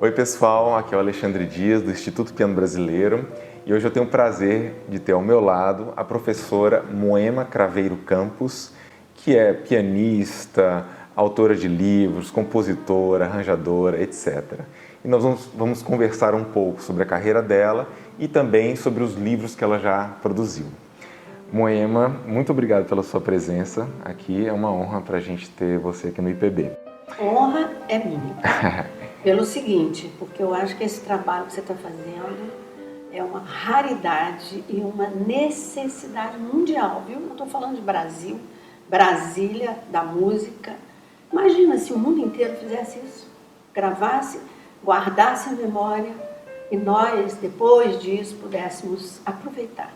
Oi pessoal, aqui é o Alexandre Dias do Instituto Piano Brasileiro e hoje eu tenho o prazer de ter ao meu lado a professora Moema Craveiro Campos, que é pianista, autora de livros, compositora, arranjadora, etc. E nós vamos conversar um pouco sobre a carreira dela e também sobre os livros que ela já produziu. Moema, muito obrigado pela sua presença aqui, é uma honra para a gente ter você aqui no IPB. Honra é minha. Pelo seguinte, porque eu acho que esse trabalho que você está fazendo é uma raridade e uma necessidade mundial, viu? Não estou falando de Brasil, Brasília, da música. Imagina se o mundo inteiro fizesse isso, gravasse, guardasse a memória e nós, depois disso, pudéssemos aproveitar.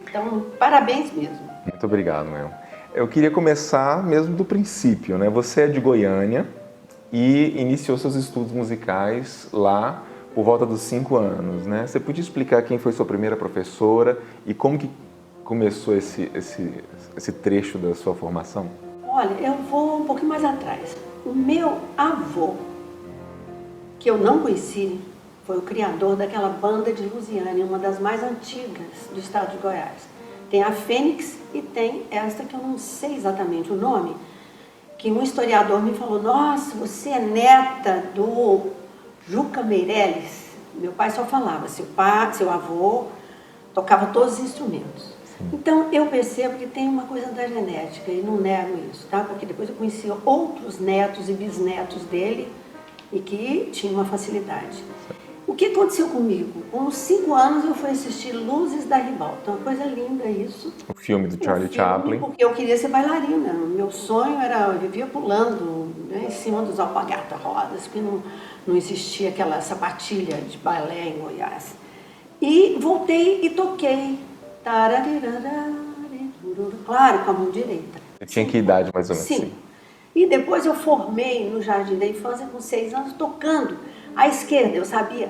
Então, parabéns mesmo. Muito obrigado, Moema. Eu queria começar mesmo do princípio, né? Você é de Goiânia e iniciou seus estudos musicais lá por volta dos 5 anos, né? Você podia explicar quem foi sua primeira professora e como que começou esse trecho da sua formação? Olha, eu vou um pouquinho mais atrás. O meu avô, que eu não conheci, foi o criador daquela banda de Lusiânia, uma das mais antigas do estado de Goiás. Tem a Fênix e tem esta que eu não sei exatamente o nome, que um historiador me falou: nossa, você é neta do Juca Meirelles. Meu pai só falava, seu avô tocava todos os instrumentos. Sim. Então eu percebo que tem uma coisa da genética e não nego isso, tá? Porque depois eu conheci outros netos e bisnetos dele e que tinham uma facilidade. O que aconteceu comigo? Com 5 anos eu fui assistir Luzes da Ribalta, uma coisa linda isso. O filme do Charlie Chaplin. Porque eu queria ser bailarina, meu sonho era, eu vivia pulando, né, em cima dos alpargata-rodas, porque não existia aquela sapatilha de balé em Goiás. E voltei e toquei, claro, com a mão direita. Você tinha que idade mais ou menos? Sim. E depois eu formei no Jardim da Infância com 6 anos tocando. À esquerda eu sabia,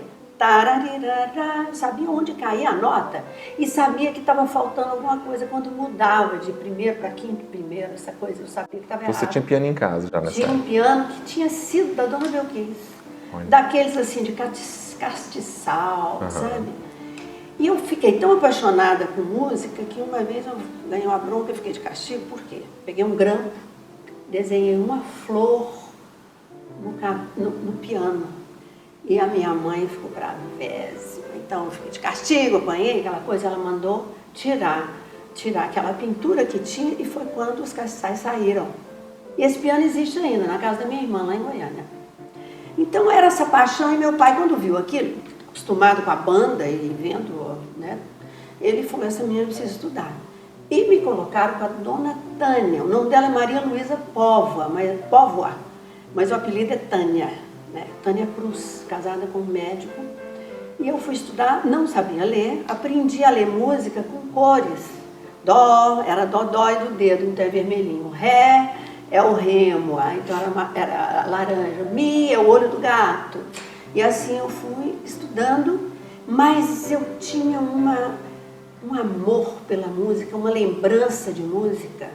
eu sabia onde caía a nota e sabia que estava faltando alguma coisa quando mudava de primeiro para quinto primeiro, essa coisa, eu sabia que estava errado. Você tinha piano em casa já nessa época? Tinha um piano que tinha sido da Dona Belquis, daqueles assim de castiçal, sabe? E eu fiquei tão apaixonada por música que uma vez eu ganhei uma bronca e fiquei de castigo. Por quê? Peguei um grampo, desenhei uma flor no piano. E a minha mãe ficou bravésima. Então eu fiquei de castigo, apanhei aquela coisa. Ela mandou tirar aquela pintura que tinha e foi quando os castiçais saíram. E esse piano existe ainda, na casa da minha irmã, lá em Goiânia. Então era essa paixão e meu pai, quando viu aquilo, acostumado com a banda e vendo, né, ele falou: essa menina precisa estudar. E me colocaram com a Dona Tânia. O nome dela é Maria Luísa Póvoa, mas o apelido é Tânia. Tânia Cruz, casada com um médico. E eu fui estudar, não sabia ler, aprendi a ler música com cores. Dó, era dó e do dedo, então é vermelhinho. Ré é o remo, então era laranja. Mi é o olho do gato. E assim eu fui estudando, mas eu tinha um amor pela música, uma lembrança de música.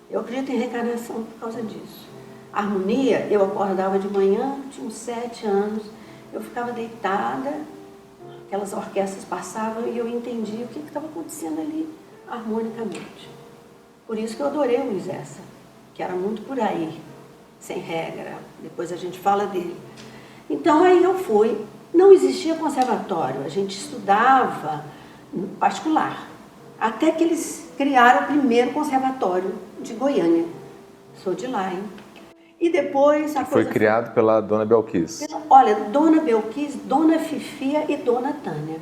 Eu acredito em reencarnação por causa disso. Harmonia, eu acordava de manhã, tinha uns 7 anos, eu ficava deitada, aquelas orquestras passavam e eu entendia o que estava acontecendo ali harmonicamente. Por isso que eu adorei o Luiz Essa, que era muito por aí, sem regra, depois a gente fala dele. Então aí eu fui, não existia conservatório, a gente estudava particular, até que eles criaram o primeiro conservatório de Goiânia. Sou de lá, hein? E depois a foi criado pela Dona Belquis. Olha, Dona Belquis, Dona Fifia e Dona Tânia.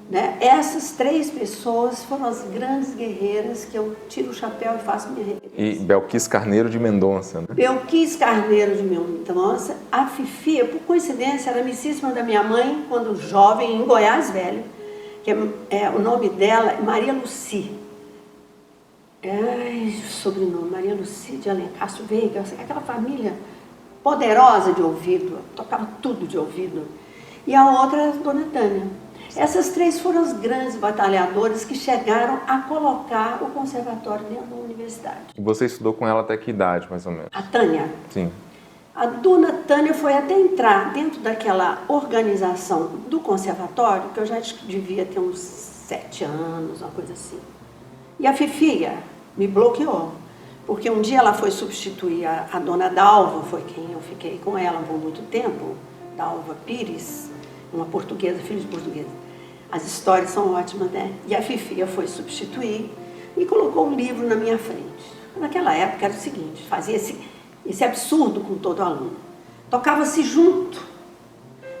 Né? Essas 3 pessoas foram as grandes guerreiras que eu tiro o chapéu e faço minha reverência. E Belquis Carneiro de Mendonça, né? Belquis Carneiro de Mendonça. A Fifia, por coincidência, era amicíssima da minha mãe, quando jovem, em Goiás Velho, que o nome dela é Maria Luci. Sobrenome, Maria Luci de Alencastro Veiga, aquela família poderosa de ouvido, tocava tudo de ouvido. E a outra era a Dona Tânia. Essas 3 foram as grandes batalhadoras que chegaram a colocar o conservatório dentro da universidade. E você estudou com ela até que idade, mais ou menos? A Tânia? Sim. A dona Tânia foi até entrar dentro daquela organização do conservatório, que eu já devia ter uns 7 anos, uma coisa assim. E a Fifia me bloqueou, porque um dia ela foi substituir a dona Dalva, foi quem eu fiquei com ela por muito tempo, Dalva Pires, uma portuguesa, filha de portuguesa. As histórias são ótimas, né? E a Fifia foi substituir e colocou um livro na minha frente. Naquela época era o seguinte, fazia esse absurdo com todo aluno. Tocava-se junto.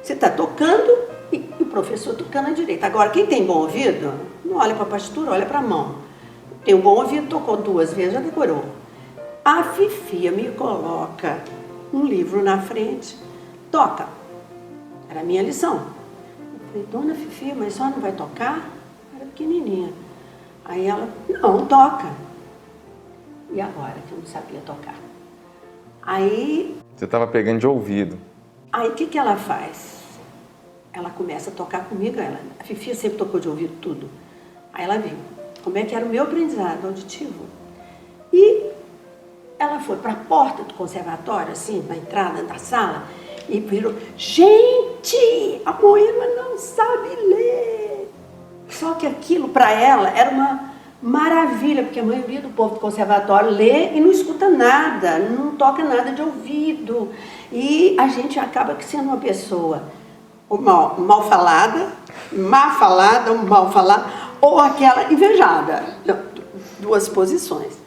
Você está tocando e o professor tocando à direita. Agora, quem tem bom ouvido, não olha para a partitura, olha para a mão. Tem um bom ouvido, tocou 2 vezes, já decorou. A Fifia me coloca um livro na frente, toca. Era a minha lição. Eu falei, dona Fifia, mas só não vai tocar? Era pequenininha. Aí ela, não, toca. E agora, que eu não sabia tocar? Aí... Você estava pegando de ouvido. Aí o que ela faz? Ela começa a tocar comigo, a Fifia sempre tocou de ouvido tudo. Aí ela viu como é que era o meu aprendizado auditivo. E ela foi para a porta do conservatório, assim, na entrada da sala, e virou, gente, a Moema não sabe ler. Só que aquilo para ela era uma maravilha, porque a maioria do povo do conservatório lê e não escuta nada, não toca nada de ouvido. E a gente acaba sendo uma pessoa mal falada, má falada, mal falada, ou aquela invejada. 2 posições.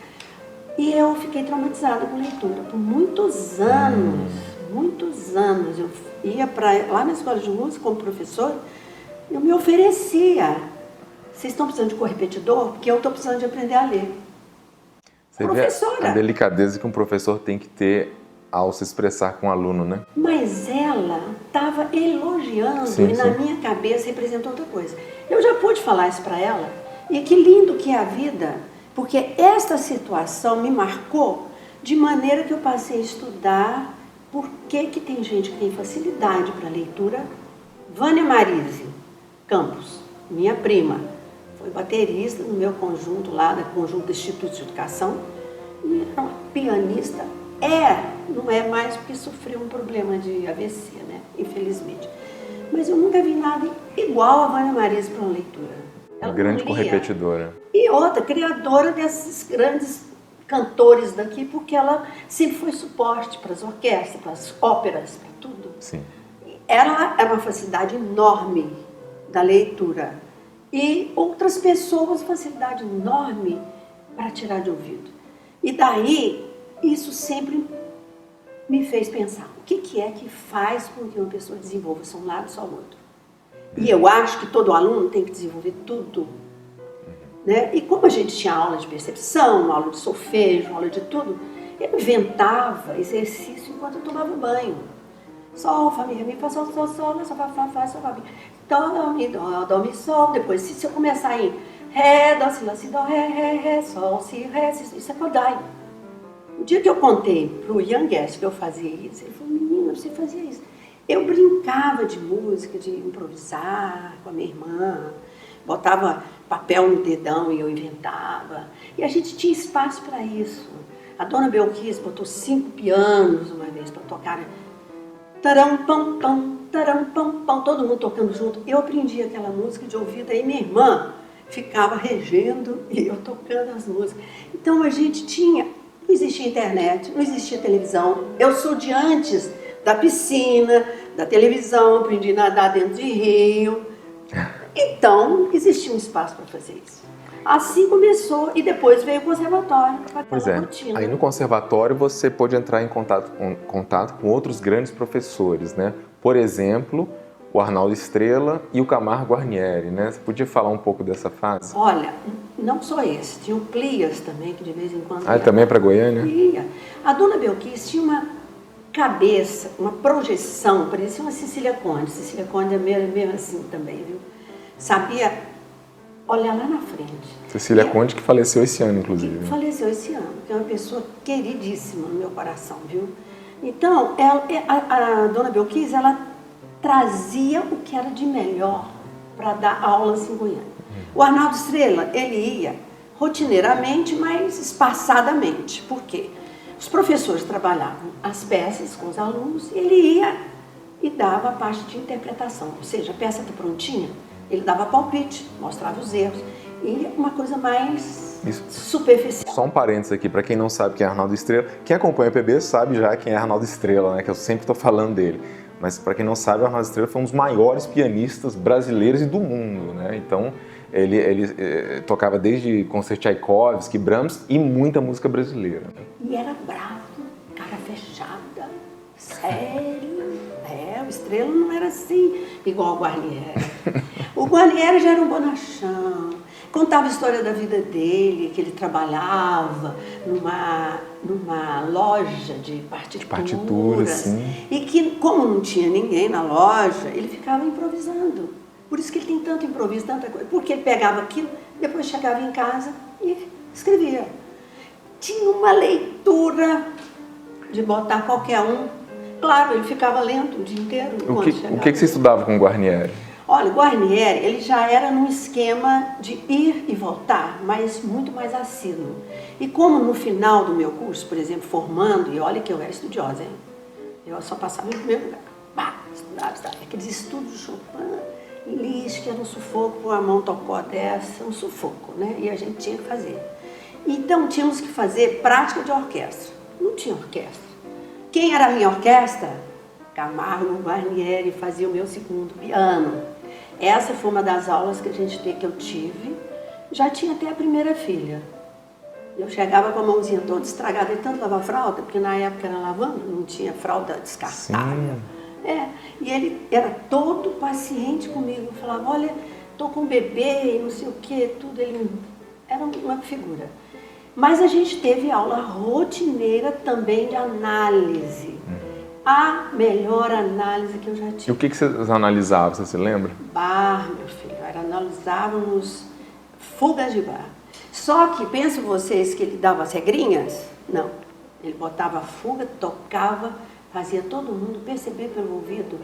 E eu fiquei traumatizada com leitura por muitos anos, muitos anos. Eu ia lá na escola de música como professor, eu me oferecia. Vocês estão precisando de correpetidor? Porque eu estou precisando de aprender a ler. Você professora. Vê a delicadeza que um professor tem que ter ao se expressar com o aluno, né? Mas ela estava elogiando sim, e na minha cabeça representou outra coisa. Eu já pude falar isso para ela. E que lindo que é a vida, porque esta situação me marcou de maneira que eu passei a estudar por que tem gente que tem facilidade para leitura. Vânia Marise Campos, minha prima, foi baterista no meu conjunto lá, no conjunto do Instituto de Educação, e era uma pianista, não é mais porque sofreu um problema de AVC, né? Infelizmente. Mas eu nunca vi nada igual a Vânia Marise para uma leitura. Ela grande correpetidora. E outra, criadora desses grandes cantores daqui, porque ela sempre foi suporte para as orquestras, para as óperas, para tudo. Sim. Ela é uma facilidade enorme da leitura. E outras pessoas, facilidade enorme para tirar de ouvido. E daí, isso sempre me fez pensar, o que é que faz com que uma pessoa desenvolva só um lado, só o outro? E eu acho que todo aluno tem que desenvolver tudo. Né? E como a gente tinha aula de percepção, aula de solfejo, aula de tudo, eu inventava exercício enquanto eu tomava banho. Sol, Fá, Mi, Fá, Sol, Sol, Sol, Sol, Fá, Fá, Fá, Sol, Fá, Mi. Dó, Mi, Sol. Depois, se eu começar em Ré, Dó, Si, Lá, Si, Dó, Ré, Sol, Si, Ré, Si, isso é Kodai. O dia que eu contei para o Ian Guest que eu fazia isso, ele falou, menina, você fazia isso. Eu brincava de música, de improvisar com a minha irmã, botava papel no dedão e eu inventava. E a gente tinha espaço para isso. A dona Belkis botou 5 pianos uma vez para tocar. Taram, pam, pam, taram, pam, pam, todo mundo tocando junto. Eu aprendi aquela música de ouvido, aí minha irmã ficava regendo e eu tocando as músicas. Então a gente tinha, não existia internet, não existia televisão. Eu sou de antes da piscina, da televisão, aprendi a nadar dentro de rio. Então, existia um espaço para fazer isso. Assim começou e depois veio o conservatório. Pois é, rotina. Aí no conservatório você pôde entrar em contato com outros grandes professores, né? Por exemplo, o Arnaldo Estrela e o Camargo Guarnieri, né? Você podia falar um pouco dessa fase? Olha, não só esse, tinha o Plias também, que de vez em quando... Ah, também é para Goiânia? Ia. A dona Belkis tinha uma cabeça, uma projeção, parecia uma Cecília Conde. Cecília Conde é meio assim também, viu? Sabia olhar lá na frente. Cecília Conde, que faleceu esse ano, inclusive. Que faleceu esse ano, que é uma pessoa queridíssima no meu coração, viu? Então, a dona Belkis, ela trazia o que era de melhor para dar aulas em Goiânia. O Arnaldo Estrela, ele ia rotineiramente, mas espaçadamente. Por quê? Os professores trabalhavam as peças com os alunos e ele ia e dava a parte de interpretação. Ou seja, a peça está prontinha, ele dava palpite, mostrava os erros. E uma coisa mais superficial. Só um parênteses aqui, para quem não sabe quem é Arnaldo Estrela. Quem acompanha o PB sabe já quem é Arnaldo Estrela, né? Que eu sempre estou falando dele. Mas para quem não sabe, Arnaldo Estrela foi um dos maiores pianistas brasileiros e do mundo, né? Então, ele tocava desde concerto Tchaikovsky, Brahms e muita música brasileira. Né? E era bravo, cara fechada, sério. O Estrela não era assim, igual o Guarnieri. O Guarnieri já era um bonachão. Contava a história da vida dele, que ele trabalhava numa loja de partituras. Sim. E que, como não tinha ninguém na loja, ele ficava improvisando. Por isso que ele tem tanto improviso, tanta coisa. Porque ele pegava aquilo, depois chegava em casa e escrevia. Tinha uma leitura de botar qualquer um. Claro, ele ficava lendo o dia inteiro. O que você estudava com o Guarnieri? Olha, o Guarnieri, ele já era num esquema de ir e voltar, mas muito mais assíduo. E como no final do meu curso, por exemplo, formando, e olha que eu era estudiosa, hein? Eu só passava em primeiro lugar. Estudava. Aqueles estudos de Chopin, Liszt, que era um sufoco, por uma mão tocou dessa, um sufoco, né? E a gente tinha que fazer. Então, tínhamos que fazer prática de orquestra. Não tinha orquestra. Quem era a minha orquestra? Camargo Guarnieri fazia o meu segundo piano. Essa foi uma das aulas que eu tive. Já tinha até a primeira filha. Eu chegava com a mãozinha toda estragada de tanto lavar fralda, porque na época era lavando, não tinha fralda descartável. E ele era todo paciente comigo. Eu falava, olha, tô com um bebê e não sei o que, tudo. Ele era uma figura. Mas a gente teve aula rotineira também de análise. A melhor análise que eu já tive. E o que vocês analisavam, você se lembra? Bach, meu filho. Analisávamos fugas de Bach. Só que, pensam vocês que ele dava as regrinhas? Não. Ele botava a fuga, tocava, fazia todo mundo perceber pelo ouvido.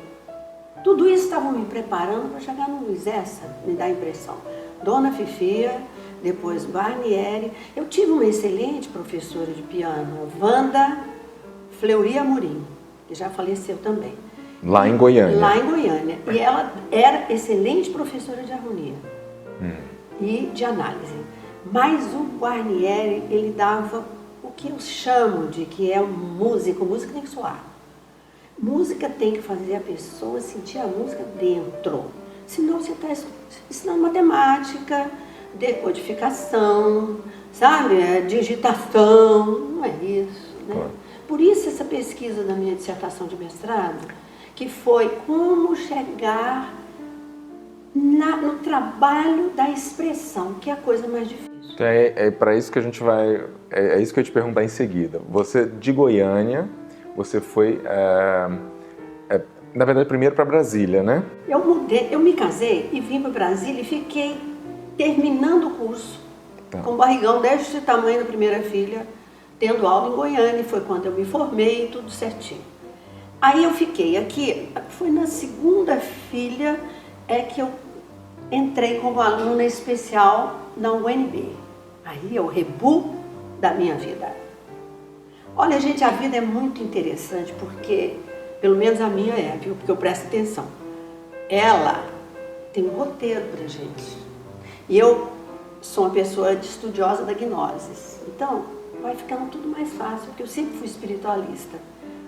Tudo isso estava me preparando para chegar no Luiz Essa, me dá a impressão. Dona Fifia, depois Guarnieri. Eu tive uma excelente professora de piano, Wanda Fleury Amorim, que já faleceu também. Lá em Goiânia. Lá em Goiânia. E ela era excelente professora de harmonia e de análise. Mas o Guarnieri, ele dava o que eu chamo de que é música. Música tem que soar. Música tem que fazer a pessoa sentir a música dentro. Senão você está ensinando matemática, decodificação, sabe? Digitação, não é isso, né? Claro. Por isso essa pesquisa da minha dissertação de mestrado, que foi como chegar no trabalho da expressão, que é a coisa mais difícil. É para isso que a gente vai... É isso que eu ia te perguntar em seguida. Você, de Goiânia, você foi... na verdade, primeiro para Brasília, né? Eu me casei e vim para Brasília e fiquei terminando o curso, com barrigão deste tamanho da primeira filha, tendo aula em Goiânia, foi quando eu me formei, tudo certinho. Aí eu fiquei aqui, foi na segunda filha que eu entrei como aluna especial na UNB. Aí é o rebu da minha vida. Olha, gente, a vida é muito interessante, porque, pelo menos a minha viu? Porque eu presto atenção. Ela tem um roteiro pra gente. E eu sou uma pessoa estudiosa da gnose. Então, vai ficando tudo mais fácil, porque eu sempre fui espiritualista.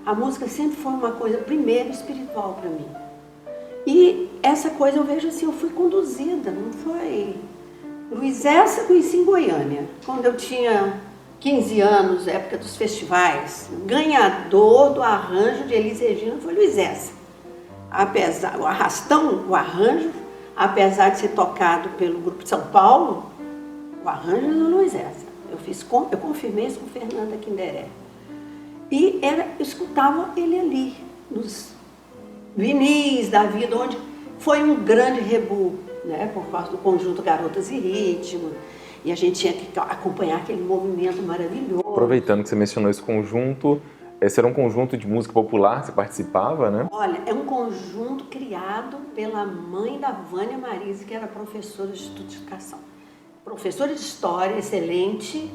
A música sempre foi uma coisa, primeiro, espiritual para mim. E essa coisa eu vejo assim, eu fui conduzida, não foi... Luiz Essa conheci em Goiânia, quando eu tinha 15 anos, época dos festivais. O ganhador do arranjo de Elis Regina foi Luiz Essa. Apesar, o arrastão, o arranjo, apesar de ser tocado pelo Grupo de São Paulo, o arranjo é do Luiz Essa. Eu confirmei isso com Fernanda Kinderé. E eu escutava ele ali, nos vinis da vida, onde foi um grande rebu, né, por causa do conjunto Garotas e Ritmo. E a gente tinha que acompanhar aquele movimento maravilhoso. Aproveitando que você mencionou esse conjunto, esse era um conjunto de música popular que você participava, né? Olha, é um conjunto criado pela mãe da Vânia Marise, que era professora de Instituto de Educação. Professora de História, excelente,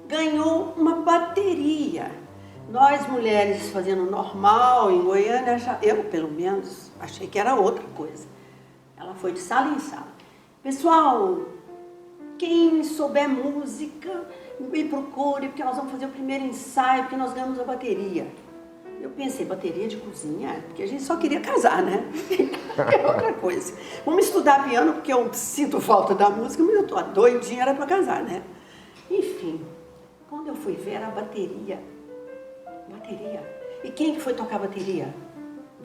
ganhou uma bateria. Nós mulheres fazendo normal em Goiânia, eu pelo menos achei que era outra coisa. Ela foi de sala em sala. Pessoal, quem souber música, me procure, porque nós vamos fazer o primeiro ensaio, porque nós ganhamos a bateria. Eu pensei, bateria de cozinha, porque a gente só queria casar, né? É outra coisa. Vamos estudar piano, porque eu sinto falta da música, mas eu tô doidinha, era para casar, né? Enfim, quando eu fui ver, era a bateria. Bateria. E quem que foi tocar bateria?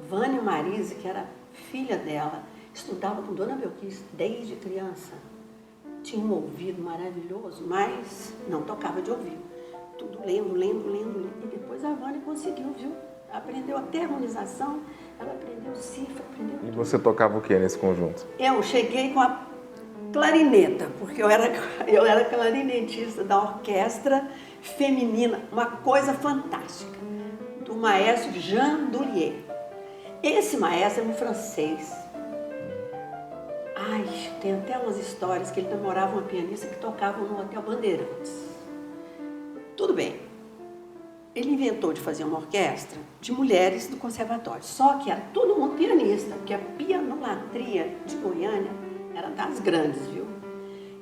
Vânia Marise, que era filha dela, estudava com Dona Belquis desde criança. Tinha um ouvido maravilhoso, mas não tocava de ouvido. Tudo lendo. E depois a Vânia conseguiu, viu? Aprendeu até harmonização, ela aprendeu cifra, aprendeu tudo. E você tocava o que nesse conjunto? Eu cheguei com a clarineta, porque eu era clarinetista da orquestra feminina, uma coisa fantástica, do maestro Jean Dulier. Esse maestro era um francês. Ai, tem até umas histórias que ele namorava uma pianista que tocava no Hotel Bandeirantes. Tudo bem. Ele inventou de fazer uma orquestra de mulheres do conservatório. Só que era todo mundo pianista, porque a pianolatria de Goiânia era das grandes, viu?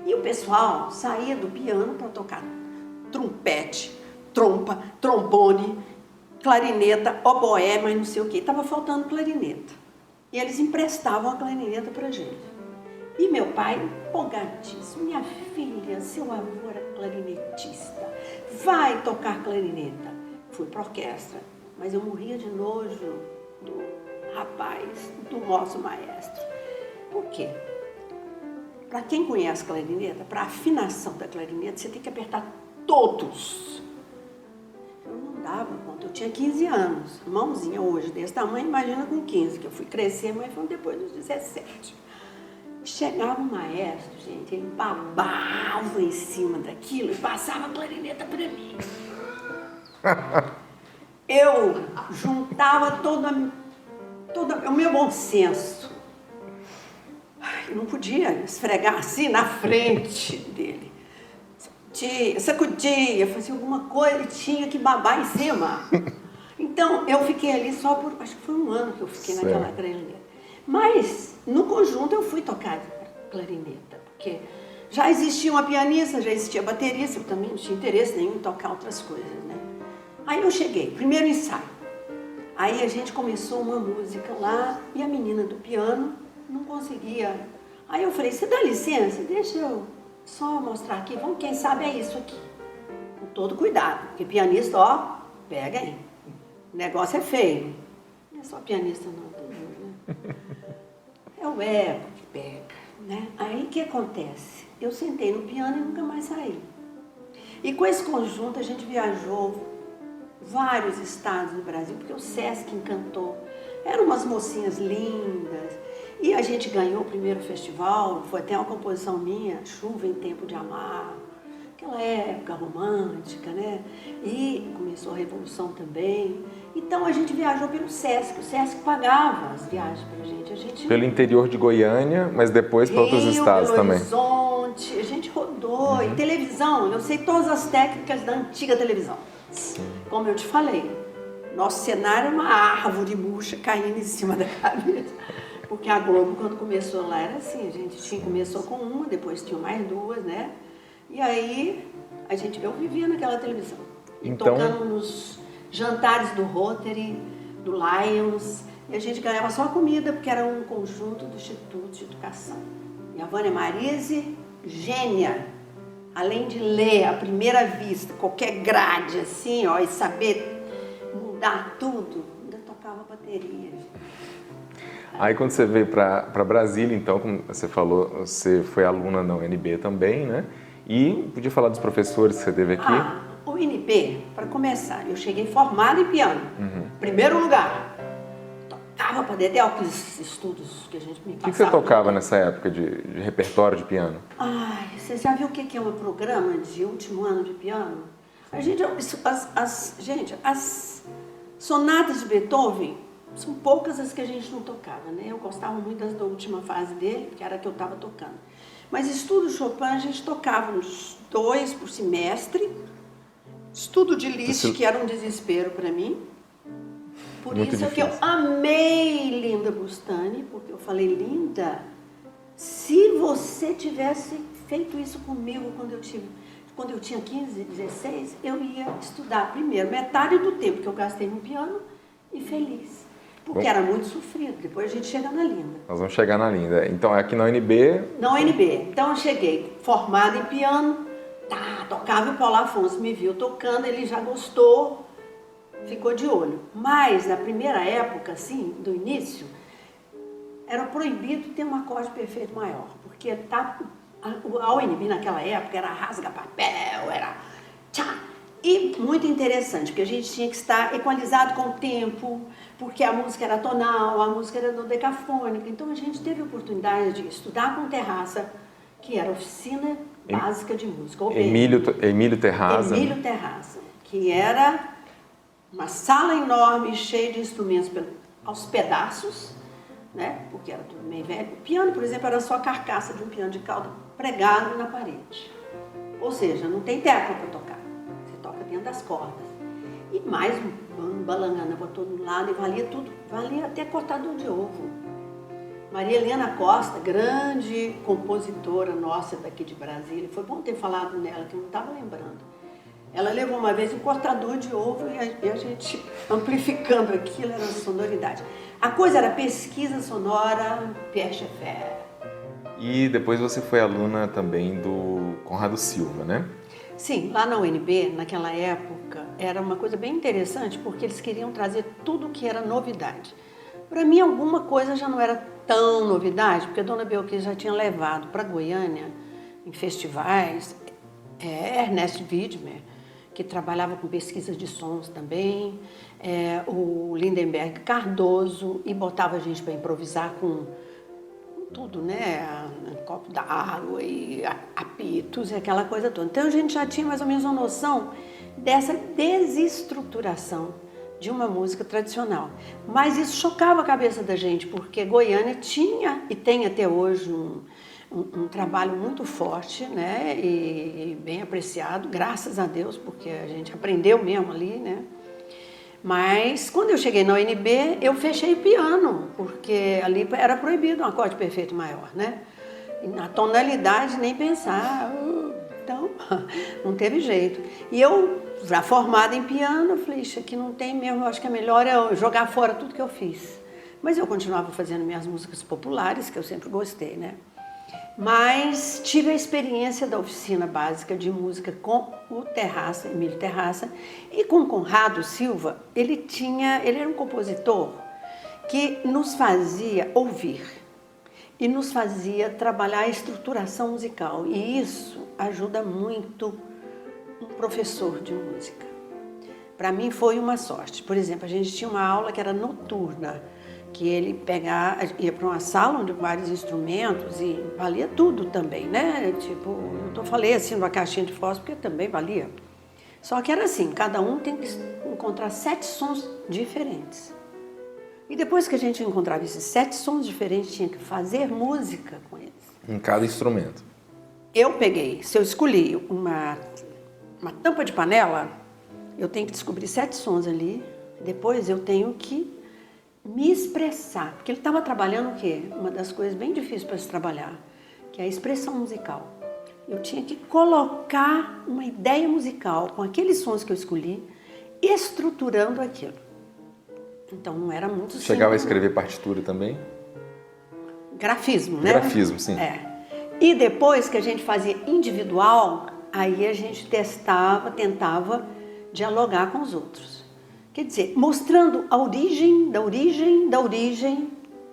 E o pessoal saía do piano para tocar trompete, trompa, trombone, clarineta, oboé, mas não sei o quê. Estava faltando clarineta. E eles emprestavam a clarineta para a gente. E meu pai, empolgadíssimo, minha filha, seu avô era clarinetista, vai tocar clarineta. Fui para a orquestra, mas eu morria de nojo do rapaz, do nosso maestro. Por quê? Para quem conhece clarineta, para a afinação da clarineta, você tem que apertar todos. Eu não dava conta, eu tinha 15 anos, mãozinha hoje desse tamanho, imagina com 15, que eu fui crescer, mas foi depois dos 17. Chegava o maestro, gente, ele babava em cima daquilo e passava a clarineta para mim. Eu juntava todo o meu bom senso. Eu não podia esfregar assim na frente dele. Sacudia, fazia alguma coisa e tinha que babar em cima. Então, eu fiquei ali só por, acho que foi um ano que eu fiquei naquela clarineta. Mas, no conjunto, eu fui tocar clarineta, porque já existia uma pianista, já existia baterista, eu também não tinha interesse nenhum em tocar outras coisas, né? Aí eu cheguei, primeiro ensaio. Aí a gente começou uma música lá e a menina do piano não conseguia. Aí eu falei, você dá licença? Deixa eu só mostrar aqui, vamos, quem sabe é isso aqui. Com todo cuidado, porque pianista, ó, pega aí. O negócio é feio. Não é só pianista não, né? É o ego que pega, né? Aí o que acontece? Eu sentei no piano e nunca mais saí. E com esse conjunto a gente viajou vários estados do Brasil, porque o Sesc encantou. Eram umas mocinhas lindas. E a gente ganhou o primeiro festival, foi até uma composição minha, Chuva em Tempo de Amar. Aquela época romântica, né? E começou a Revolução também. Então a gente viajou pelo Sesc, o Sesc pagava as viagens pra gente. Pelo interior de Goiânia, mas depois para outros estados Belo também. Horizonte, a gente rodou. E televisão, eu sei todas as técnicas da antiga televisão. Sim. Como eu te falei, nosso cenário é uma árvore murcha caindo em cima da cabeça. Porque a Globo, quando começou lá, era assim, a gente começou com uma, depois tinha mais duas, né? E aí, eu vivia naquela televisão. Então, tocando nos jantares do Rotary, do Lions, e a gente ganhava só comida, porque era um conjunto do Instituto de Educação. E a Vânia Marise, gênia, além de ler à primeira vista, qualquer grade assim, ó, e saber mudar tudo, ainda tocava bateria. Aí quando você veio para Brasília, então, como você falou, você foi aluna na UNB também, né? E podia falar dos professores que você teve aqui? O UNB, para começar, eu cheguei formada em piano, primeiro lugar. Tocava para dedéu aqueles estudos que a gente me passava. O que você tocava nessa época de repertório de piano? Ai, você já viu o que é um programa de último ano de piano? As sonatas de Beethoven são poucas as que a gente não tocava, né? Eu gostava muito das da última fase dele, que era a que eu estava tocando. Mas estudo Chopin a gente tocava uns 2 por semestre Estudo de Liszt, que era um desespero para mim. Por Muito isso difícil. que eu amei Linda Bustani, porque eu falei, Linda, se você tivesse feito isso comigo quando eu tinha 15, 16, eu ia estudar primeiro, metade do tempo que eu gastei no piano e feliz. Porque Bom, era muito sofrido, depois a gente chega na Linda. nós vamos chegar na Linda. Então, aqui na UNB... Na UNB. Então eu cheguei formada em piano, tocava, e o Paulo Afonso me viu tocando, ele já gostou, ficou de olho. Mas na primeira época, assim, do início, era proibido ter um acorde perfeito maior, porque a UNB naquela época era rasga-papel, era tchá. E muito interessante, porque a gente tinha que estar equalizado com o tempo, porque a música era tonal, a música era dodecafônica. Então a gente teve a oportunidade de estudar com Terraça, que era a Oficina Básica de Música. Emílio Terraza. Emílio Terraza, que era uma sala enorme, cheia de instrumentos aos pedaços, né? Porque era tudo meio velho. O piano, por exemplo, era só a carcaça de um piano de cauda pregado na parede. Ou seja, não tem tecla para tocar. Você toca dentro das cordas. E mais um balangana para todo lado, e valia tudo. Valia até cortador de ovo. Maria Helena Costa, grande compositora nossa daqui de Brasília, foi bom ter falado nela, que eu não estava lembrando. Ela levou uma vez um cortador de ovo e a gente amplificando aquilo, era sonoridade. A coisa era pesquisa sonora, Pierre Schaeffer. E depois você foi aluna também do Conrado Silva, né? Sim, lá na UNB, naquela época, era uma coisa bem interessante, porque eles queriam trazer tudo que era novidade. Para mim, alguma coisa já não era tão novidade, porque a Dona Belkis já tinha levado para Goiânia, em festivais, Ernest Widmer, que trabalhava com pesquisas de sons também, o Lindenberg Cardoso, e botava a gente para improvisar com tudo, né? Copo d'água e apitos e aquela coisa toda. Então a gente já tinha mais ou menos uma noção dessa desestruturação de uma música tradicional. Mas isso chocava a cabeça da gente, porque Goiânia tinha e tem até hoje um trabalho muito forte, né? E bem apreciado, graças a Deus, porque a gente aprendeu mesmo ali, né? Mas quando eu cheguei na UNB, eu fechei piano, porque ali era proibido um acorde perfeito maior, né? E na tonalidade nem pensar, então não teve jeito. E eu, já formada em piano, eu falei, isso aqui não tem mesmo, eu acho que é melhor eu jogar fora tudo que eu fiz. Mas eu continuava fazendo minhas músicas populares, que eu sempre gostei, né? Mas tive a experiência da oficina básica de música com o Terraça, Emílio Terraça, e com Conrado Silva. Ele era um compositor que nos fazia ouvir e nos fazia trabalhar a estruturação musical. E isso ajuda muito um professor de música. Para mim foi uma sorte. Por exemplo, a gente tinha uma aula que era noturna, que ele ia para uma sala onde vários instrumentos e valia tudo também, né? Tipo, eu falei assim numa caixinha de fósforo porque também valia. Só que era assim, cada um tem que encontrar 7 sons diferentes. E depois que a gente encontrava esses 7 sons diferentes, tinha que fazer música com eles. Em cada instrumento. Eu peguei, se eu escolhi uma tampa de panela, eu tenho que descobrir 7 sons ali, depois eu tenho que me expressar, porque ele estava trabalhando o quê? Uma das coisas bem difíceis para se trabalhar, que é a expressão musical. Eu tinha que colocar uma ideia musical com aqueles sons que eu escolhi, estruturando aquilo. Então não era muito simples. Chegava a escrever partitura também? Grafismo, né? Grafismo, sim. E depois que a gente fazia individual, aí a gente tentava dialogar com os outros. Quer dizer, mostrando a origem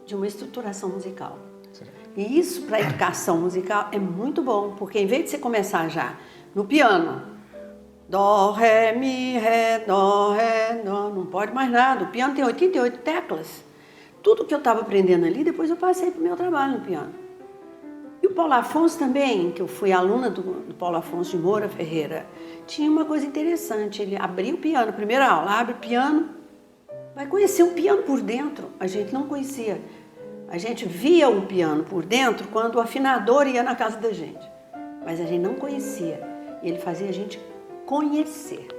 de uma estruturação musical. Sim. E isso para a educação musical é muito bom, porque em vez de você começar já no piano, dó, ré, mi, ré, dó, não pode mais nada. O piano tem 88 teclas. Tudo que eu estava aprendendo ali, depois eu passei para o meu trabalho no piano. E o Paulo Afonso também, que eu fui aluna do Paulo Afonso de Moura Ferreira, tinha uma coisa interessante, ele abria o piano, primeira aula, abre o piano, vai conhecer o piano por dentro, a gente não conhecia. A gente via o piano por dentro quando o afinador ia na casa da gente, mas a gente não conhecia. E ele fazia a gente conhecer.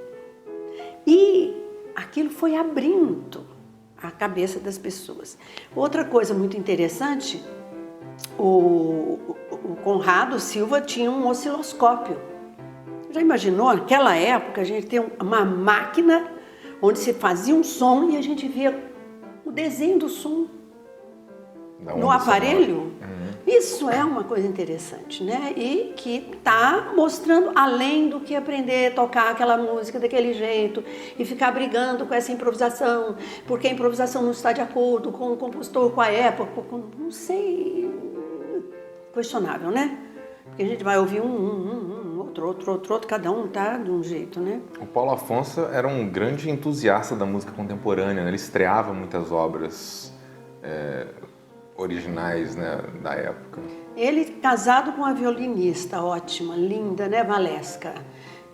E aquilo foi abrindo a cabeça das pessoas. Outra coisa muito interessante, o Conrado Silva tinha um osciloscópio. Já imaginou, naquela época, a gente tem uma máquina onde se fazia um som e a gente via o desenho do som no aparelho? Isso é uma coisa interessante, né? E que está mostrando além do que aprender a tocar aquela música daquele jeito e ficar brigando com essa improvisação, porque a improvisação não está de acordo com o compositor, com a época, não sei, questionável, né? Porque a gente vai ouvir outro, cada um tá de um jeito, né? O Paulo Afonso era um grande entusiasta da música contemporânea, né? Ele estreava muitas obras originais, né, da época. Ele casado com uma violinista ótima, linda, né, Valesca.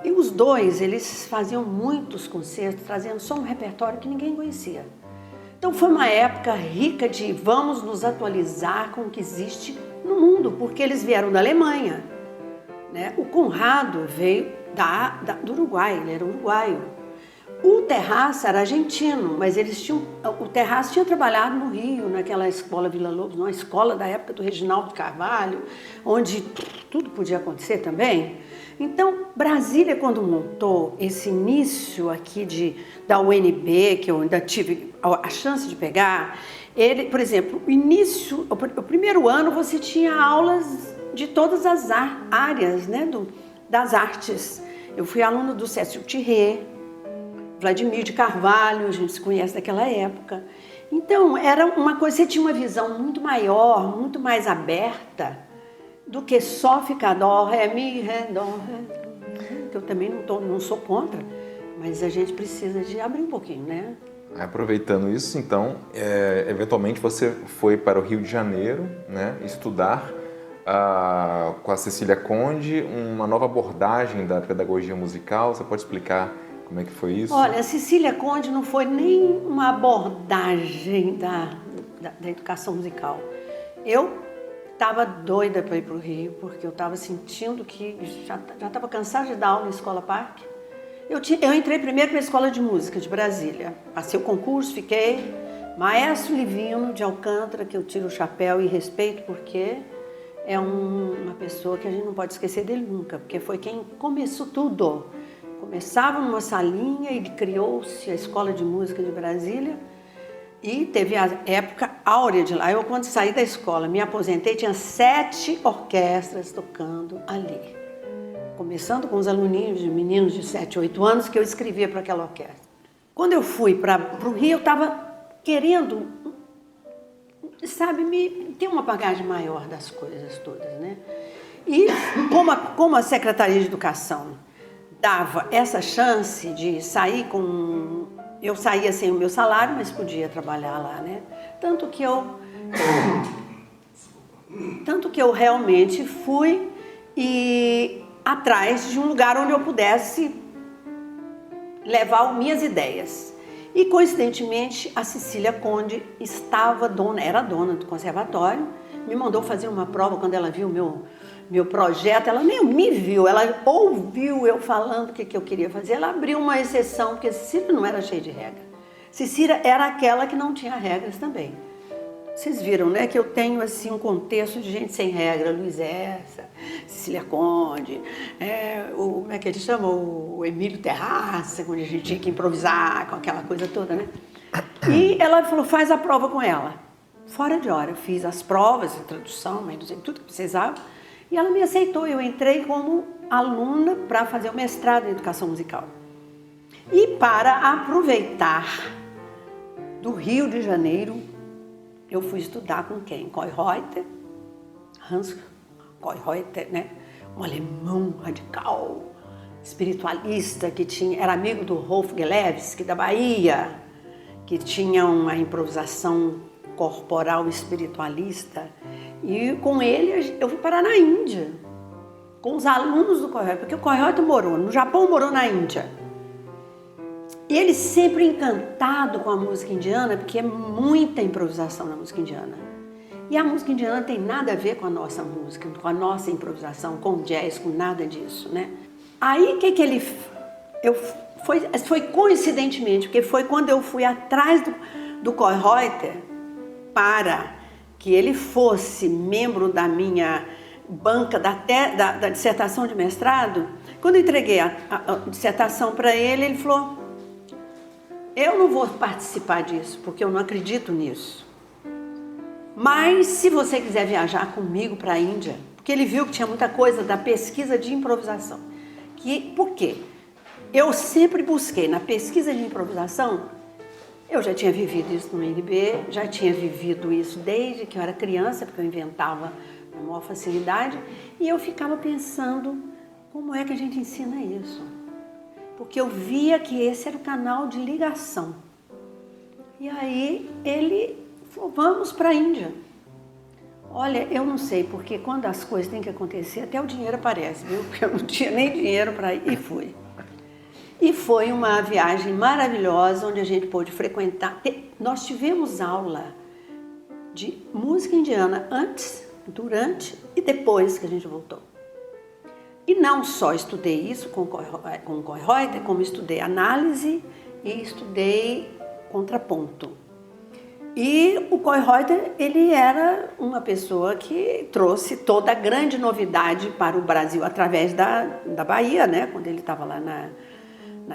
E os dois, eles faziam muitos concertos, trazendo só um repertório que ninguém conhecia. Então foi uma época rica de vamos nos atualizar com o que existe no mundo, porque eles vieram da Alemanha, né? O Conrado veio do Uruguai, ele era uruguaio. O Terraça era argentino, mas o Terraça tinha trabalhado no Rio, naquela escola Vila Lobos, uma escola da época do Reginaldo Carvalho, onde tudo podia acontecer também. Então, Brasília, quando montou esse início aqui da UNB, que eu ainda tive a chance de pegar, ele, por exemplo, o primeiro ano você tinha aulas de todas as áreas, né, das artes. Eu fui aluna do Cécio Thierry, Vladimir de Carvalho, a gente se conhece daquela época. Então, era uma coisa, você tinha uma visão muito maior, muito mais aberta do que só ficar dó, ré, mi, ré, dó, ré. Que eu também não sou contra, mas a gente precisa de abrir um pouquinho, né? Aproveitando isso, então, eventualmente você foi para o Rio de Janeiro, né, estudar com a Cecília Conde uma nova abordagem da pedagogia musical. Você pode explicar como é que foi isso? Olha, a Cecília Conde não foi nem uma abordagem da educação musical. Eu estava doida para ir para o Rio, porque eu estava sentindo que já estava cansada de dar aula na Escola Parque. Eu entrei primeiro para a Escola de Música de Brasília. Passei o concurso, fiquei. Maestro Livino de Alcântara, que eu tiro o chapéu e respeito, porque é uma pessoa que a gente não pode esquecer dele nunca, porque foi quem começou tudo. Começava numa salinha e criou-se a Escola de Música de Brasília e teve a época áurea de lá. Eu, quando saí da escola, me aposentei, tinha 7 orquestras tocando ali. Começando com os aluninhos, meninos de 7, 8 anos, que eu escrevia para aquela orquestra. Quando eu fui para o Rio, eu estava querendo, sabe, ter uma bagagem maior das coisas todas, né? E como a Secretaria de Educação dava essa chance de sair com... Eu saía sem o meu salário, mas podia trabalhar lá, né? Tanto que eu realmente fui atrás de um lugar onde eu pudesse levar minhas ideias. E, coincidentemente, a Cecília Conde era dona do conservatório, me mandou fazer uma prova quando ela viu meu projeto. Ela nem me viu, ela ouviu eu falando o que eu queria fazer. Ela abriu uma exceção, porque a Cecília não era cheia de regra. Cecília era aquela que não tinha regras também. Vocês viram, né, que eu tenho assim um contexto de gente sem regra. Luiz Essa, Cecília Conde, como é que ele chama? O Emílio Terraça, onde a gente tinha que improvisar com aquela coisa toda, né? E ela falou, faz a prova com ela. Fora de hora, eu fiz as provas, a tradução, tudo que precisava. E ela me aceitou, eu entrei como aluna para fazer o mestrado em Educação Musical. E para aproveitar do Rio de Janeiro, eu fui estudar com quem? Koyreuter, Hans Koyreuter, né? Um alemão radical, espiritualista, que era amigo do Rolf Gelewski, da Bahia, que tinha uma improvisação corporal espiritualista. E com ele eu fui parar na Índia, com os alunos do Koyreuter, porque o Koyreuter morou no Japão, morou na Índia. E ele sempre encantado com a música indiana, porque é muita improvisação na música indiana. E a música indiana não tem nada a ver com a nossa música, com a nossa improvisação, com o jazz, com nada disso, né? Aí, eu foi coincidentemente, porque foi quando eu fui atrás do Koyreuter para que ele fosse membro da minha banca da dissertação de mestrado. Quando eu entreguei a dissertação para ele, ele falou: eu não vou participar disso, porque eu não acredito nisso. Mas se você quiser viajar comigo para a Índia, porque ele viu que tinha muita coisa da pesquisa de improvisação. Por quê? Eu sempre busquei na pesquisa de improvisação, eu já tinha vivido isso no INB, já tinha vivido isso desde que eu era criança, porque eu inventava com maior facilidade, e eu ficava pensando, como é que a gente ensina isso? Porque eu via que esse era o canal de ligação. E aí ele falou: vamos para a Índia. Olha, eu não sei, porque quando as coisas têm que acontecer, até o dinheiro aparece, viu? Porque eu não tinha nem dinheiro para ir, e fui. E foi uma viagem maravilhosa, onde a gente pôde frequentar. Nós tivemos aula de música indiana antes, durante e depois que a gente voltou. E não só estudei isso com o Koyreuter, como estudei análise e estudei contraponto. E o Koyreuter, ele era uma pessoa que trouxe toda a grande novidade para o Brasil através da Bahia, né? Quando ele estava lá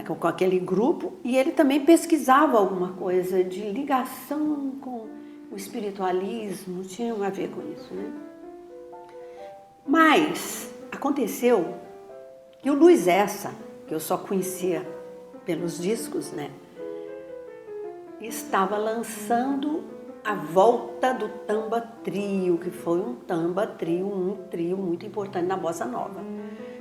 com aquele grupo, e ele também pesquisava alguma coisa de ligação com o espiritualismo, tinha a ver com isso, né? Mas aconteceu que o Luiz Essa, que eu só conhecia pelos discos, né, estava lançando a volta do Tamba Trio, que foi um trio muito importante na Bossa Nova.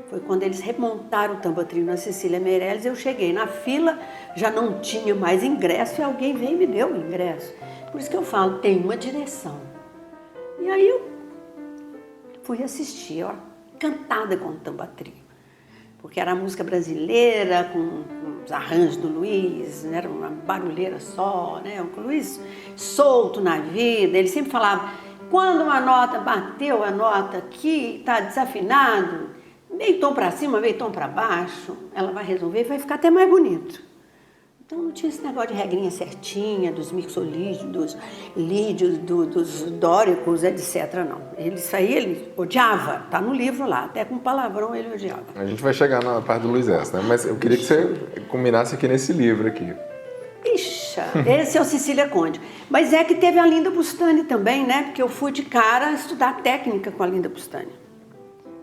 Foi quando eles remontaram o Tamba Trio na Cecília Meirelles. Eu cheguei na fila, já não tinha mais ingresso, e alguém veio e me deu o ingresso. Por isso que eu falo, tem uma direção. E aí eu fui assistir, ó, encantada com o Tamba Trio, porque era a música brasileira, com os arranjos do Luiz, né? Era uma barulheira só, né? O Luiz solto na vida. Ele sempre falava: quando uma nota bateu a nota aqui, está desafinado, meio tom para cima, meio tom para baixo, ela vai resolver e vai ficar até mais bonito. Então não tinha esse negócio de regrinha certinha, dos mixolídeos, dos lídeos, dos dóricos, etc. Não. Isso aí ele odiava, tá no livro lá, até com palavrão ele odiava. A gente vai chegar na parte do Luiz Essa, né? Mas eu queria que você combinasse aqui nesse livro aqui. Ixa, esse é o Cecília Conde. Mas é que teve a Linda Bustani também, né? Porque eu fui de cara estudar técnica com a Linda Bustani,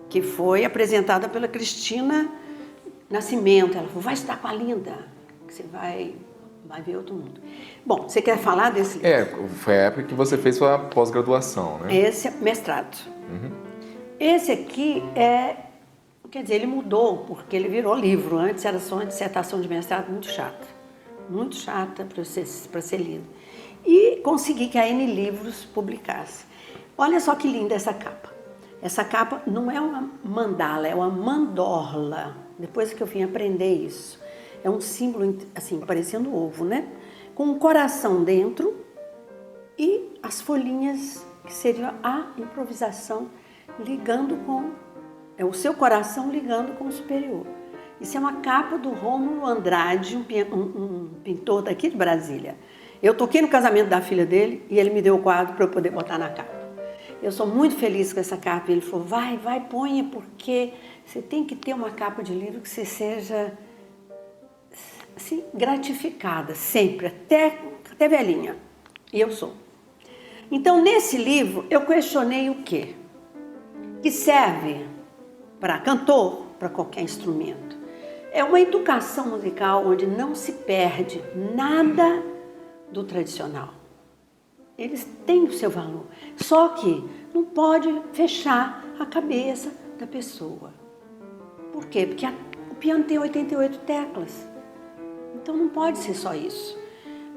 que foi apresentada pela Cristina Nascimento. Ela falou: vai estudar com a Linda, que você vai ver outro mundo. Bom, você quer falar desse livro? Foi a época que você fez sua pós-graduação, né? Esse é mestrado. Uhum. Esse aqui quer dizer, ele mudou, porque ele virou livro. Antes era só uma dissertação de mestrado muito chata para ser lido. E consegui que a N Livros publicasse. Olha só que linda essa capa. Essa capa não é uma mandala, é uma mandorla. Depois que eu vim aprender isso. É um símbolo, assim, parecendo ovo, né? Com um coração dentro e as folhinhas, que seria a improvisação, ligando com... É o seu coração ligando com o superior. Isso é uma capa do Rômulo Andrade, um pintor daqui de Brasília. Eu toquei no casamento da filha dele e ele me deu o quadro para eu poder botar na capa. Eu sou muito feliz com essa capa. Ele falou: vai, ponha, porque você tem que ter uma capa de livro que você seja... assim, gratificada, sempre, até velhinha. E eu sou. Então, nesse livro, eu questionei o quê? Que serve para cantor, para qualquer instrumento. É uma educação musical onde não se perde nada do tradicional. Eles têm o seu valor. Só que não pode fechar a cabeça da pessoa. Por quê? Porque o piano tem 88 teclas. Então não pode ser só isso.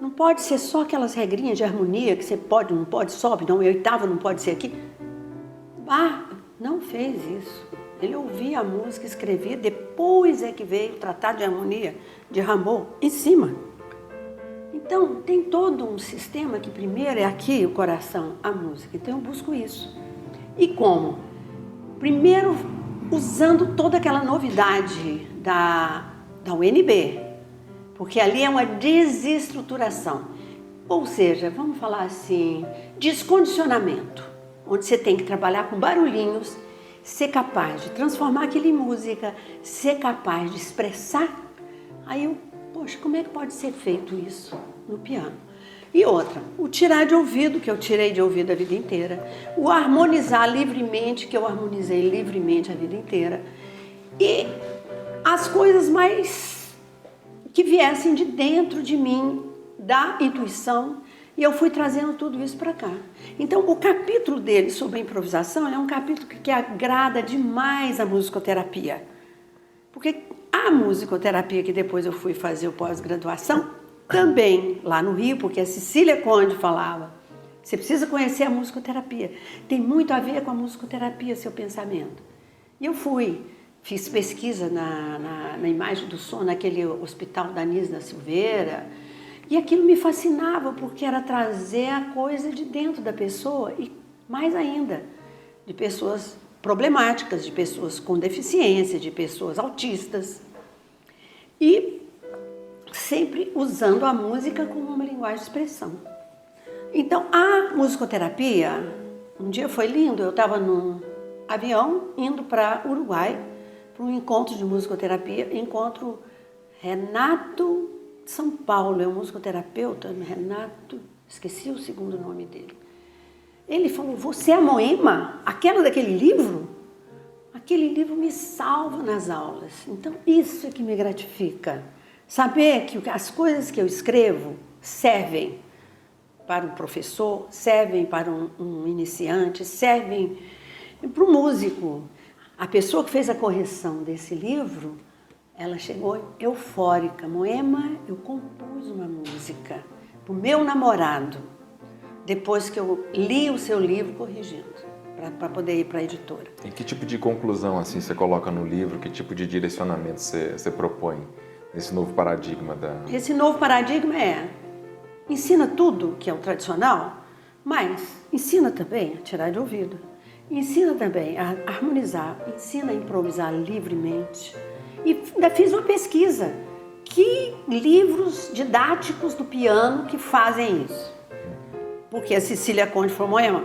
Não pode ser só aquelas regrinhas de harmonia que você pode, não pode, sobe, não, e oitava não pode ser aqui. Bach não fez isso. Ele ouvia a música, escrevia, depois é que veio o Tratado de Harmonia de Rameau em cima. Então tem todo um sistema que primeiro é aqui o coração, a música. Então eu busco isso. E como? Primeiro usando toda aquela novidade da UNB, porque ali é uma desestruturação. Ou seja, vamos falar assim, descondicionamento, onde você tem que trabalhar com barulhinhos, ser capaz de transformar aquilo em música, ser capaz de expressar. Aí eu, poxa, como é que pode ser feito isso no piano? E outra, o tirar de ouvido, que eu tirei de ouvido a vida inteira, o harmonizar livremente, que eu harmonizei livremente a vida inteira, e as coisas mais que viessem de dentro de mim, da intuição, e eu fui trazendo tudo isso para cá. Então, o capítulo dele sobre a improvisação é um capítulo que agrada demais a musicoterapia. Porque a musicoterapia, que depois eu fui fazer o pós-graduação, também lá no Rio, porque a Cecília Conde falava, você precisa conhecer a musicoterapia. Tem muito a ver com a musicoterapia, seu pensamento. E eu fui, fiz pesquisa na imagem do som, naquele hospital da Anísio da Silveira, e aquilo me fascinava, porque era trazer a coisa de dentro da pessoa, e mais ainda, de pessoas problemáticas, de pessoas com deficiência, de pessoas autistas. E sempre usando a música como uma linguagem de expressão. Então, a musicoterapia, um dia foi lindo, eu estava num avião indo para Uruguai, para um encontro de musicoterapia, encontro Renato São Paulo, é um musicoterapeuta, Renato, esqueci o segundo nome dele. Ele falou, você é a Moema? Aquela daquele livro? Aquele livro me salva nas aulas. Então, isso é que me gratifica. Saber que as coisas que eu escrevo servem para um professor, servem para um iniciante, servem para um músico. A pessoa que fez a correção desse livro, ela chegou eufórica. Moema, eu compus uma música para o meu namorado, depois que eu li o seu livro corrigindo, para poder ir para a editora. E que tipo de conclusão assim você coloca no livro? Que tipo de direcionamento você propõe nesse novo paradigma da... Esse novo paradigma ensina tudo que é o tradicional, mas ensina também a tirar de ouvido, ensina também a harmonizar, ensina a improvisar livremente. E ainda fiz uma pesquisa, que livros didáticos do piano que fazem isso. Porque a Cecília Conde falou, Moema,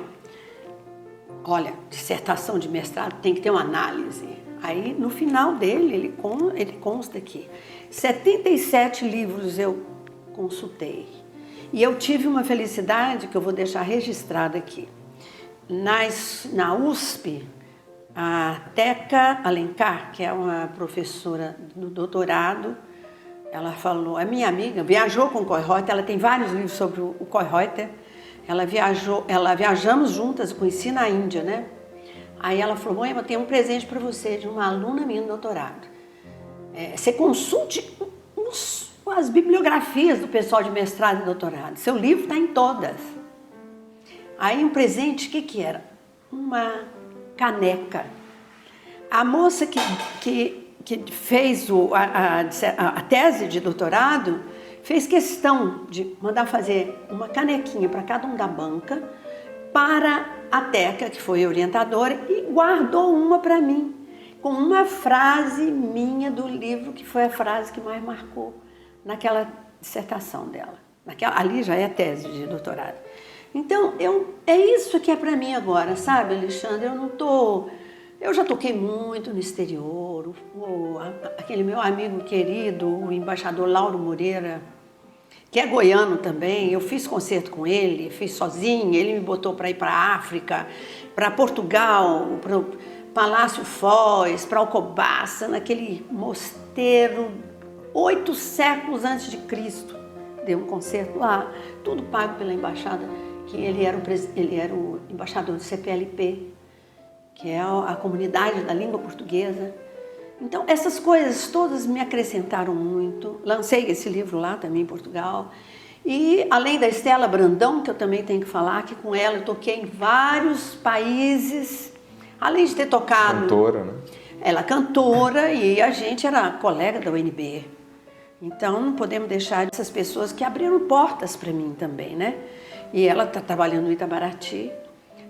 olha, dissertação de mestrado tem que ter uma análise. Aí, no final dele, ele consta aqui. 77 livros eu consultei. E eu tive uma felicidade que eu vou deixar registrada aqui. Na USP, a Teca Alencar, que é uma professora do doutorado, ela falou, é minha amiga, viajou com o Koyreuter, ela tem vários livros sobre o Koyreuter. Viajamos juntas, eu conheci na Índia, né? Aí ela falou, mãe, eu tenho um presente para você de uma aluna minha no doutorado. Você consulte as bibliografias do pessoal de mestrado e doutorado. Seu livro está em todas. Aí um presente, o que era? Uma caneca. A moça que fez a tese de doutorado fez questão de mandar fazer uma canequinha para cada um da banca, para a Teca, que foi orientadora, e guardou uma para mim, com uma frase minha do livro, que foi a frase que mais marcou naquela dissertação dela. Ali já é a tese de doutorado. Então, é isso que é para mim agora, sabe, Alexandre? Eu já toquei muito no exterior, aquele meu amigo querido, o embaixador Lauro Moreira, que é goiano também, eu fiz concerto com ele, fiz sozinha, ele me botou para ir para a África, para Portugal, para o Palácio Foz, para Alcobaça, naquele mosteiro, 8 séculos antes de Cristo, deu um concerto lá, tudo pago pela embaixada, que ele era o embaixador do CPLP, que é a comunidade da língua portuguesa. Então, essas coisas todas me acrescentaram muito. Lancei esse livro lá também em Portugal. E, além da Estela Brandão, que eu também tenho que falar, que com ela eu toquei em vários países, além de ter tocado... Cantora, né? Ela é cantora e a gente era colega da UNB. Então, não podemos deixar essas pessoas que abriram portas para mim também, né? E ela está trabalhando no Itamaraty.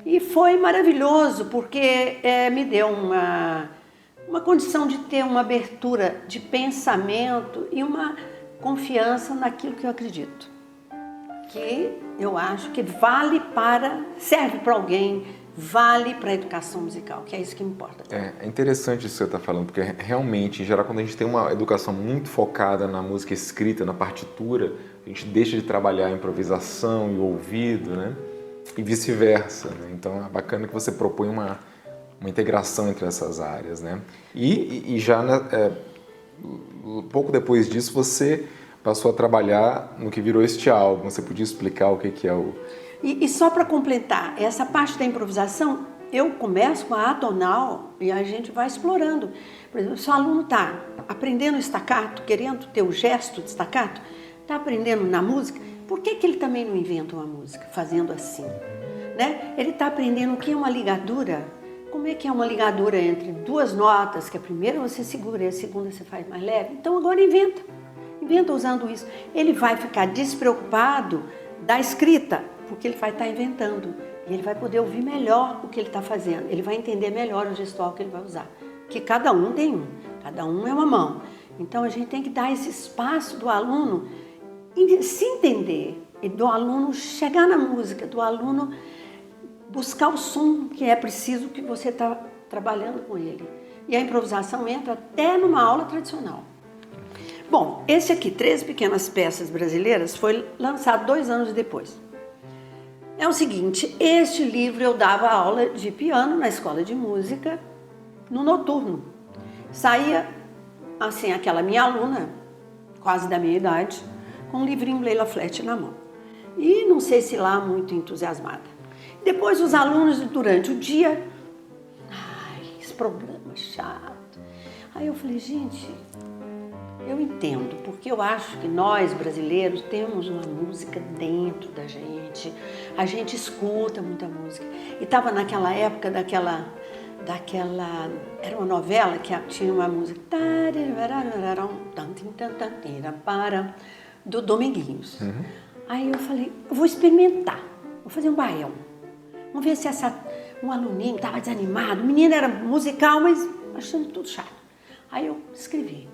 E foi maravilhoso, porque me deu uma condição de ter uma abertura de pensamento e uma confiança naquilo que eu acredito. Que eu acho que serve para alguém, vale para a educação musical, que é isso que me importa. É interessante isso que você está falando, porque realmente, em geral, quando a gente tem uma educação muito focada na música escrita, na partitura, a gente deixa de trabalhar a improvisação e o ouvido, né? E vice-versa, né? Então é bacana que você propõe uma integração entre essas áreas, né? E já pouco depois disso você passou a trabalhar no que virou este álbum. Você podia explicar o que é o... E só para completar, essa parte da improvisação, eu começo com a atonal e a gente vai explorando. Por exemplo, se o aluno está aprendendo staccato, querendo ter o gesto de staccato, está aprendendo na música, por que ele também não inventa uma música fazendo assim? Né? Ele está aprendendo o que é uma ligadura. Como é que é uma ligadura entre duas notas, que a primeira você segura e a segunda você faz mais leve? Então agora inventa usando isso. Ele vai ficar despreocupado da escrita, porque ele vai estar inventando. E ele vai poder ouvir melhor o que ele está fazendo. Ele vai entender melhor o gestual que ele vai usar. Que cada um tem um, cada um é uma mão. Então a gente tem que dar esse espaço do aluno se entender, e do aluno chegar na música, do aluno buscar o som que é preciso que você está trabalhando com ele. E a improvisação entra até numa aula tradicional. Bom, esse aqui, 13 Pequenas Peças Brasileiras, foi lançado 2 anos depois. É o seguinte, este livro eu dava aula de piano na escola de música, no noturno. Saía, assim, aquela minha aluna, quase da minha idade, com um livrinho Leila Flat na mão. E não sei se lá muito entusiasmada. Depois os alunos, durante o dia, esse programa chato. Aí eu falei, gente, eu entendo, porque eu acho que nós brasileiros temos uma música dentro da gente, a gente escuta muita música. E estava naquela época daquela, era uma novela que tinha uma música do Dominguinhos. Uhum. Aí eu falei, eu vou experimentar, vou fazer um baião. Vamos ver se um aluninho estava desanimado, o menino era musical, mas achando tudo chato. Aí eu escrevi.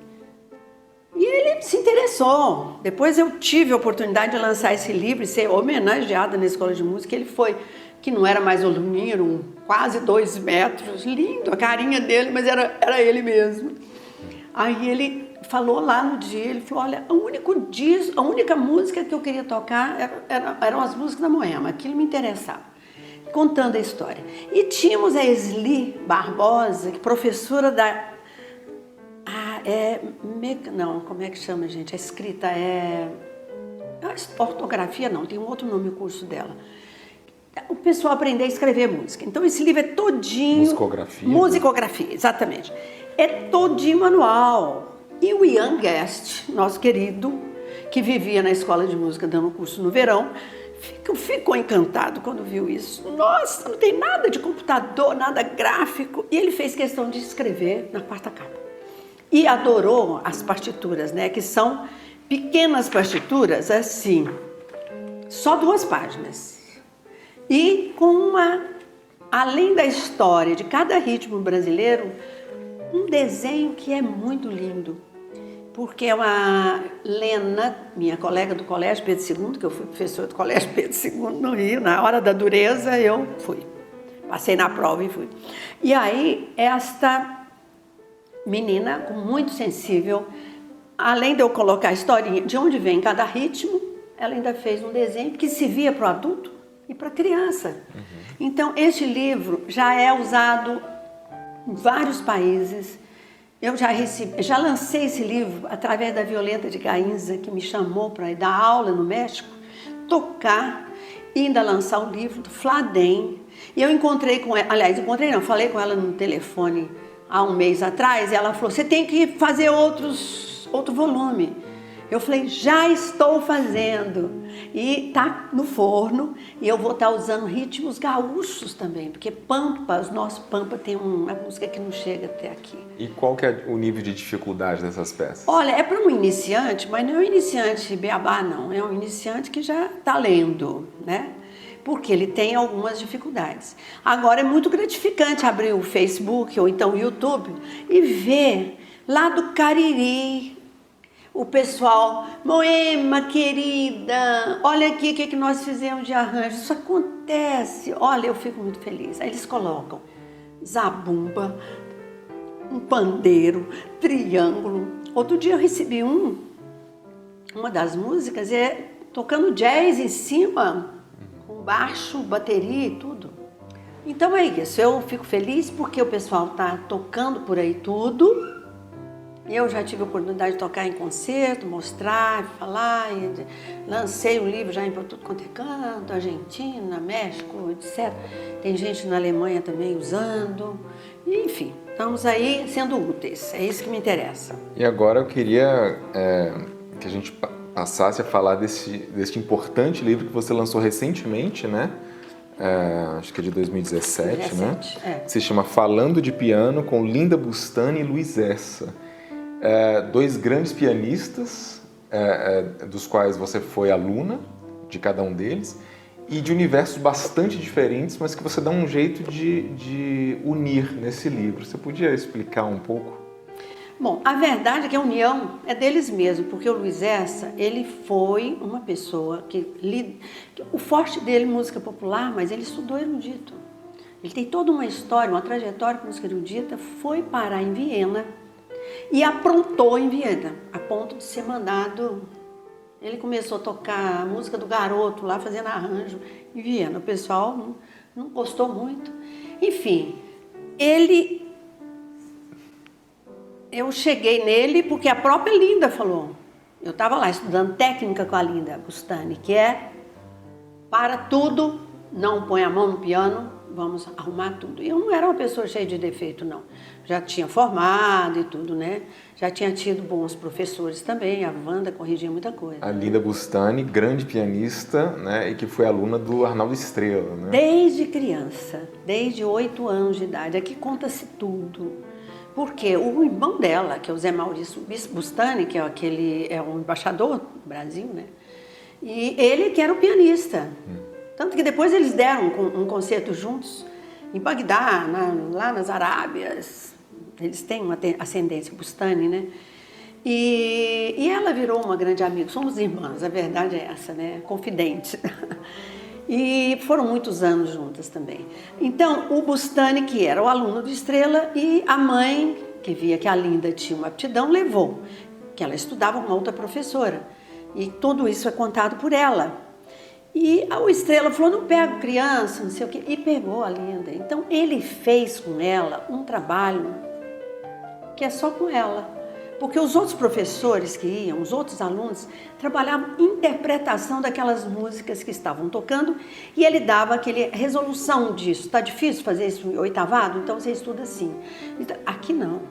E ele se interessou. Depois eu tive a oportunidade de lançar esse livro e ser homenageada na escola de música. Ele foi, que não era mais aluninho, quase 2 metros, lindo a carinha dele, mas era ele mesmo. Aí ele falou lá no dia, ele falou, olha, a única música que eu queria tocar eram as músicas da Moema, aquilo me interessava, contando a história. E tínhamos a Esli Barbosa, que professora da... como é que chama, gente? A escrita ortografia não, tem um outro nome o curso dela. O pessoal aprender a escrever música. Então esse livro é todinho... Musicografia. Musicografia, exatamente. É todinho manual. E o Ian Guest, nosso querido, que vivia na escola de música dando curso no verão, ficou encantado quando viu isso. Nossa, não tem nada de computador, nada gráfico. E ele fez questão de escrever na 4ª capa. E adorou as partituras, né? Que são pequenas partituras, assim, só 2 páginas. E com além da história de cada ritmo brasileiro, um desenho que é muito lindo. Porque uma Lena, minha colega do Colégio Pedro II, que eu fui professora do Colégio Pedro II no Rio, na hora da dureza eu fui. Passei na prova e fui. E aí, esta menina, muito sensível, além de eu colocar a historinha de onde vem cada ritmo, ela ainda fez um desenho que se via para o adulto e para a criança. Uhum. Então, este livro já é usado em vários países. Eu já lancei esse livro através da Violeta de Gainza, que me chamou para ir dar aula no México, tocar e ainda lançar o livro do Fladen. E eu encontrei com ela, falei com ela no telefone há um mês atrás, e ela falou, você tem que fazer outro volume. Eu falei, já estou fazendo. E tá no forno, e eu vou estar usando ritmos gaúchos também, porque Pampa, os nossos Pampa tem uma música que não chega até aqui. E qual que é o nível de dificuldade dessas peças? Olha, é para um iniciante, mas não é um iniciante beabá, não. É um iniciante que já está lendo, né? Porque ele tem algumas dificuldades. Agora é muito gratificante abrir o Facebook ou então o YouTube e ver lá do Cariri o pessoal, Moema querida, olha aqui o que nós fizemos de arranjo. Isso acontece, olha, eu fico muito feliz. Aí eles colocam zabumba, um pandeiro, triângulo. Outro dia eu recebi uma das músicas, tocando jazz em cima, com baixo, bateria e tudo. Então é isso, eu fico feliz porque o pessoal está tocando por aí tudo. Eu já tive a oportunidade de tocar em concerto, mostrar, falar, lancei um livro já em tudo quanto é canto, Argentina, México, etc. Tem gente na Alemanha também usando, enfim, estamos aí sendo úteis, é isso que me interessa. E agora eu queria que a gente passasse a falar deste importante livro que você lançou recentemente, né? Acho que é de 2017, né? Que se chama Falando de Piano, com Linda Bustani e Luiz Essa. Dois grandes pianistas, dos quais você foi aluna, de cada um deles, e de universos bastante diferentes, mas que você dá um jeito de unir nesse livro. Você podia explicar um pouco? Bom, a verdade é que a união é deles mesmos, porque o Luiz Essa, ele foi uma pessoa o forte dele é música popular, mas ele estudou erudito. Ele tem toda uma história, uma trajetória com música erudita, foi parar em Viena e aprontou em Viena, a ponto de ser mandado. Ele começou a tocar a música do Garoto lá, fazendo arranjo em Viena. O pessoal não gostou muito. Enfim, eu cheguei nele porque a própria Linda falou. Eu estava lá estudando técnica com a Linda Bustani, que é para tudo, não põe a mão no piano, vamos arrumar tudo. E eu não era uma pessoa cheia de defeito, não. Já tinha formado e tudo, né? Já tinha tido bons professores também, a Wanda corrigia muita coisa. A Linda Bustani, grande pianista, né? E que foi aluna do Arnaldo Estrela, né? Desde criança, desde 8 anos de idade. Aqui conta-se tudo. Porque o irmão dela, que é o Zé Maurício Bustani, que é um embaixador do Brasil, né? E ele que era o pianista. Tanto que depois eles deram um concerto juntos em Bagdá, lá nas Arábias. Eles têm uma ascendência Bustani, né? E ela virou uma grande amiga. Somos irmãs, a verdade é essa, né? Confidente. E foram muitos anos juntas também. Então, o Bustani, que era o aluno do Estrela, e a mãe, que via que a Linda tinha uma aptidão, levou, que ela estudava com uma outra professora. E tudo isso é contado por ela. E o Estrela falou, não pego criança, não sei o quê, e pegou a Linda. Então, ele fez com ela um trabalho que é só com ela. Porque os outros professores que iam, os outros alunos, trabalhavam interpretação daquelas músicas que estavam tocando e ele dava aquela resolução disso. Está difícil fazer isso oitavado? Então você estuda assim. Então, aqui não.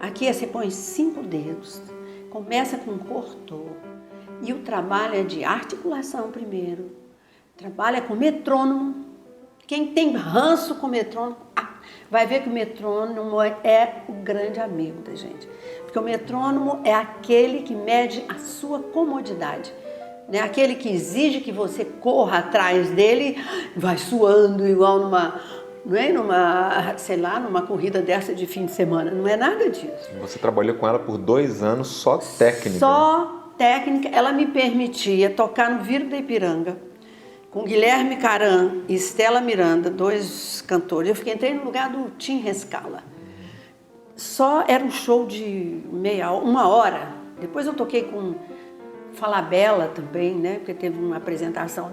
Aqui você põe 5 dedos, começa com cortô e o trabalho é de articulação primeiro. Trabalha com metrônomo. Quem tem ranço com metrônomo, vai ver que o metrônomo é o grande amigo da gente. Porque o metrônomo é aquele que mede a sua comodidade, né? Aquele que exige que você corra atrás dele, vai suando igual numa corrida dessa de fim de semana. Não é nada disso. Você trabalhou com ela por 2 anos só técnica? Só técnica. Ela me permitia tocar no Viro da Ipiranga, com Guilherme Caran e Estela Miranda, 2 cantores. Eu entrei no lugar do Tim Rescala. Só era um show de 1 hora. Depois eu toquei com Falabella também, né? Porque teve uma apresentação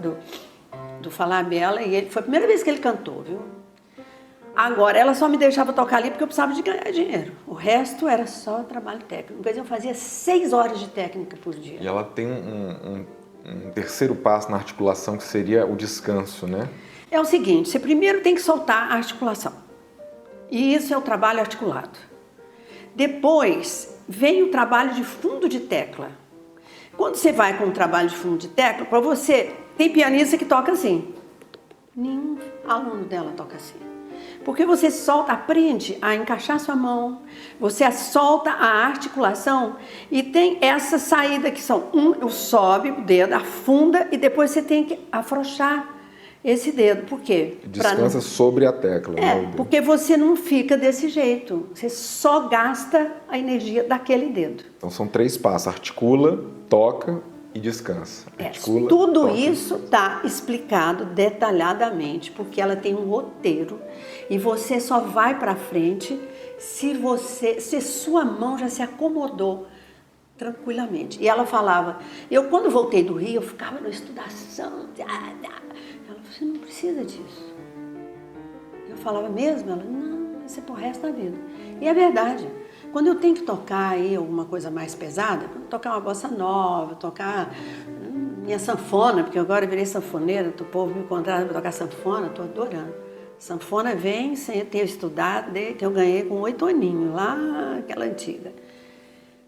do Falabella e foi a primeira vez que ele cantou, viu? Agora, ela só me deixava tocar ali porque eu precisava de ganhar dinheiro. O resto era só trabalho técnico. Mas eu fazia 6 horas de técnica por dia. E ela tem um terceiro passo na articulação que seria o descanso, né? É o seguinte, você primeiro tem que soltar a articulação. E isso é o trabalho articulado. Depois vem o trabalho de fundo de tecla. Quando você vai com o trabalho de fundo de tecla, para você, tem pianista que toca assim. Nenhum aluno dela toca assim. Porque você aprende a encaixar sua mão, você solta a articulação e tem essa saída que sobe o dedo, afunda e depois você tem que afrouxar. esse dedo. Por quê? Descansa sobre a tecla. Porque você não fica desse jeito. Você só gasta a energia daquele dedo. Então são 3 passos. Articula, toca e descansa. Articula, tudo toca. isso está explicado detalhadamente, porque ela tem um roteiro e você só vai para frente se sua mão já se acomodou tranquilamente. E ela falava, eu quando voltei do Rio, eu ficava na estudação. Ela falou, você não precisa disso. Eu falava mesmo? Ela, não, isso é pro resto da vida. E é verdade. Quando eu tenho que tocar aí alguma coisa mais pesada, tocar uma bossa nova, tocar minha sanfona, porque agora eu virei sanfoneira, o povo me contrata para tocar sanfona, estou adorando. Sanfona vem sem eu ter estudado, que eu ganhei com 8 aninhos, lá aquela antiga.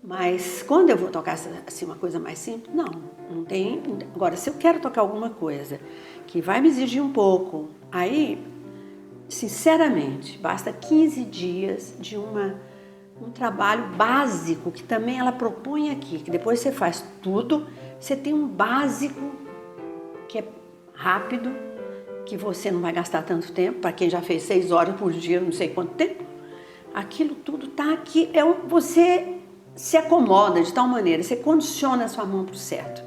Mas quando eu vou tocar assim, uma coisa mais simples, não tem. Agora, se eu quero tocar alguma coisa que vai me exigir um pouco, aí, sinceramente, basta 15 dias de um trabalho básico, que também ela propõe aqui, que depois você faz tudo, você tem um básico que é rápido, que você não vai gastar tanto tempo, para quem já fez 6 horas por dia, não sei quanto tempo, aquilo tudo está aqui, você se acomoda de tal maneira, você condiciona a sua mão para o certo.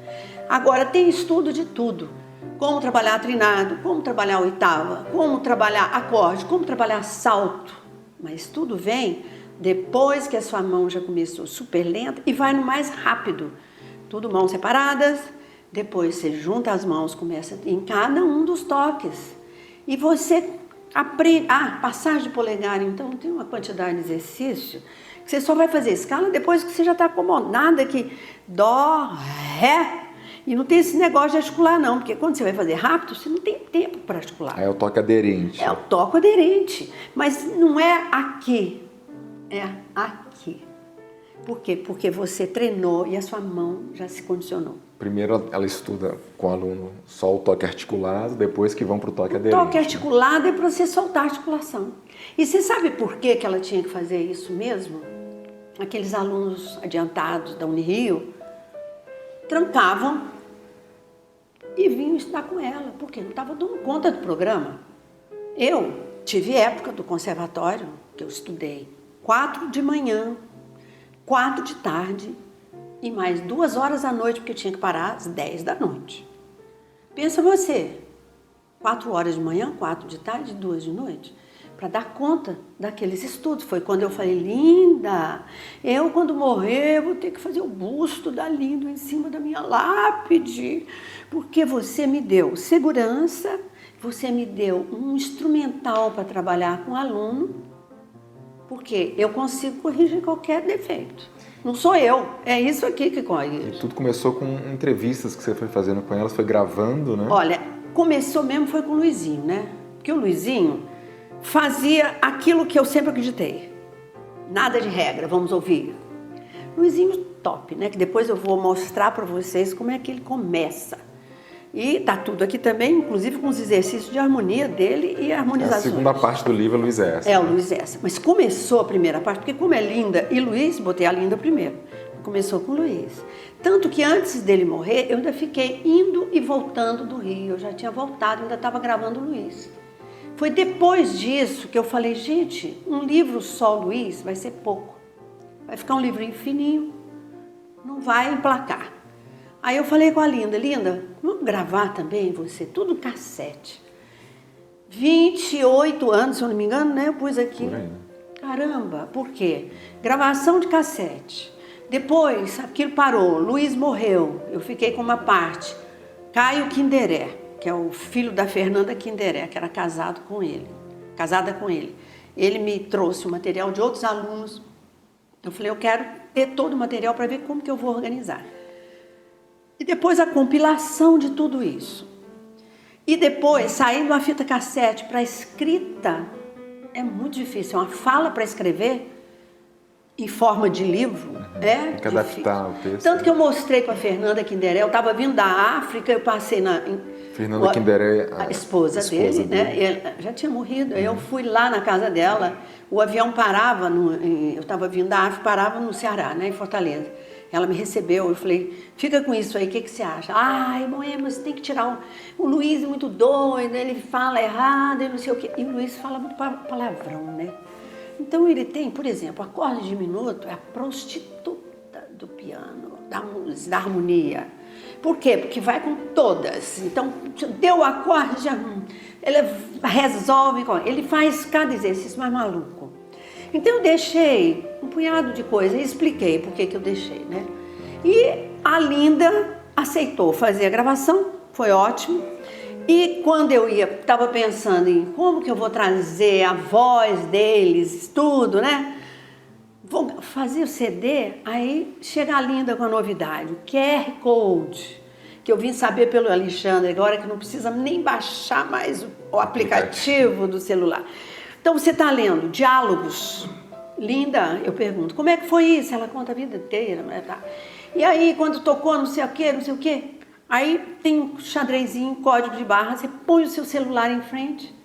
Agora, tem estudo de tudo, como trabalhar trinado, como trabalhar oitava, como trabalhar acorde, como trabalhar salto, mas tudo vem depois que a sua mão já começou super lenta e vai no mais rápido. Tudo mãos separadas, depois você junta as mãos, começa em cada um dos toques. E você aprende... passagem de polegar, então tem uma quantidade de exercício que você só vai fazer escala depois que você já está acomodada que dó, ré. E não tem esse negócio de articular não, porque quando você vai fazer rápido, você não tem tempo para articular. É o toque aderente. É o toque aderente, mas não é aqui. É aqui. Por quê? Porque você treinou e a sua mão já se condicionou. Primeiro ela estuda com o aluno só o toque articulado, depois que vão para o toque aderente. O toque articulado é para você soltar a articulação. E você sabe por que ela tinha que fazer isso mesmo? Aqueles alunos adiantados da Unirio trancavam e vinham estudar com ela, porque não estava dando conta do programa. Eu tive época do conservatório que eu estudei 4 de manhã, 4 de tarde e mais 2 horas à noite, porque eu tinha que parar às 10 da noite. Pensa você, 4 horas de manhã, 4 de tarde e 2 de noite, para dar conta daqueles estudos. Foi quando eu falei, Linda, eu quando morrer vou ter que fazer o busto da Linda em cima da minha lápide, porque você me deu segurança, você me deu um instrumental para trabalhar com o aluno, porque eu consigo corrigir qualquer defeito. Não sou eu, é isso aqui que corrige. E tudo começou com entrevistas que você foi fazendo com elas, foi gravando, né? Olha, começou mesmo foi com o Luizinho, né? Porque o Luizinho fazia aquilo que eu sempre acreditei. Nada de regra, vamos ouvir. Luizinho top, né? Que depois eu vou mostrar para vocês como é que ele começa. E tá tudo aqui também, inclusive com os exercícios de harmonia dele e harmonizações. A segunda parte do livro é Luiz Essa. É, o Luiz Essa. Mas começou a primeira parte, porque como é Linda e Luiz, botei a Linda primeiro. Começou com o Luiz. Tanto que antes dele morrer, eu ainda fiquei indo e voltando do Rio. Eu já tinha voltado, ainda estava gravando o Luiz. Foi depois disso que eu falei, gente, um livro só, Luiz, vai ser pouco. Vai ficar um livrinho fininho, não vai emplacar. Aí eu falei com a Linda, Linda, vamos gravar também você, tudo cassete. 28 anos, se eu não me engano, né? Eu pus aqui. Caramba, por quê? Gravação de cassete. Depois, aquilo parou, Luiz morreu, eu fiquei com uma parte. Caio Kinderé, que é o filho da Fernanda Kinderé, que era casada com ele. Ele me trouxe o material de outros alunos. Eu falei, eu quero ter todo o material para ver como que eu vou organizar. E depois a compilação de tudo isso. E depois, saindo uma fita cassete para escrita, é muito difícil. Uma fala para escrever em forma de livro Tem que adaptar o texto. Tanto que eu mostrei para a Fernanda Kinderé, eu estava vindo da África, eu passei Fernanda Kinderé, a esposa dele, né? Ela já tinha morrido. Eu fui lá na casa dela, o avião parava, eu estava vindo da África, parava no Ceará, né? Em Fortaleza. Ela me recebeu, eu falei, fica com isso aí, o que, que você acha? Ai, Moema, você tem que tirar o Luiz é muito doido, ele fala errado, e não sei o quê. E o Luiz fala muito palavrão, né? Então ele tem, por exemplo, acorde diminuto é a prostituta do piano, da música, da harmonia. Por quê? Porque vai com todas. Então, deu o acorde, já, ele resolve, ele faz cada exercício mais maluco. Então eu deixei um punhado de coisas e expliquei por que eu deixei, né? E a Linda aceitou fazer a gravação, foi ótimo. E quando eu estava pensando em como que eu vou trazer a voz deles, tudo, né? Vou fazer o CD, aí chega a Linda com a novidade, o QR Code, que eu vim saber pelo Alexandre agora que não precisa nem baixar mais o aplicativo do celular. Então você está lendo diálogos. Linda, eu pergunto, como é que foi isso? Ela conta a vida inteira. Tá? E aí, quando tocou não sei o quê, aí tem um xadrezinho, código de barra, você põe o seu celular em frente,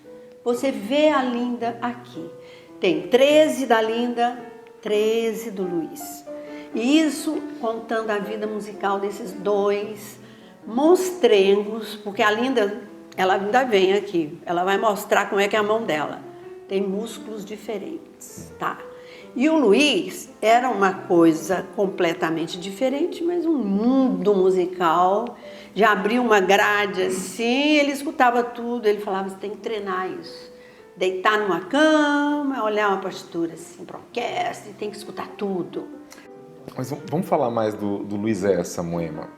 você vê a Linda aqui. Tem 13 da Linda, 13 do Luiz. E isso contando a vida musical desses dois monstrengos, porque a Linda, ela ainda vem aqui, ela vai mostrar como é que é a mão dela. Tem músculos diferentes, tá? E o Luiz era uma coisa completamente diferente, mas um mundo musical, já abriu uma grade assim, ele escutava tudo, ele falava, você tem que treinar isso. Deitar numa cama, olhar uma partitura assim para orquestra, tem que escutar tudo. Mas vamos falar mais do Luiz Essa, Moema.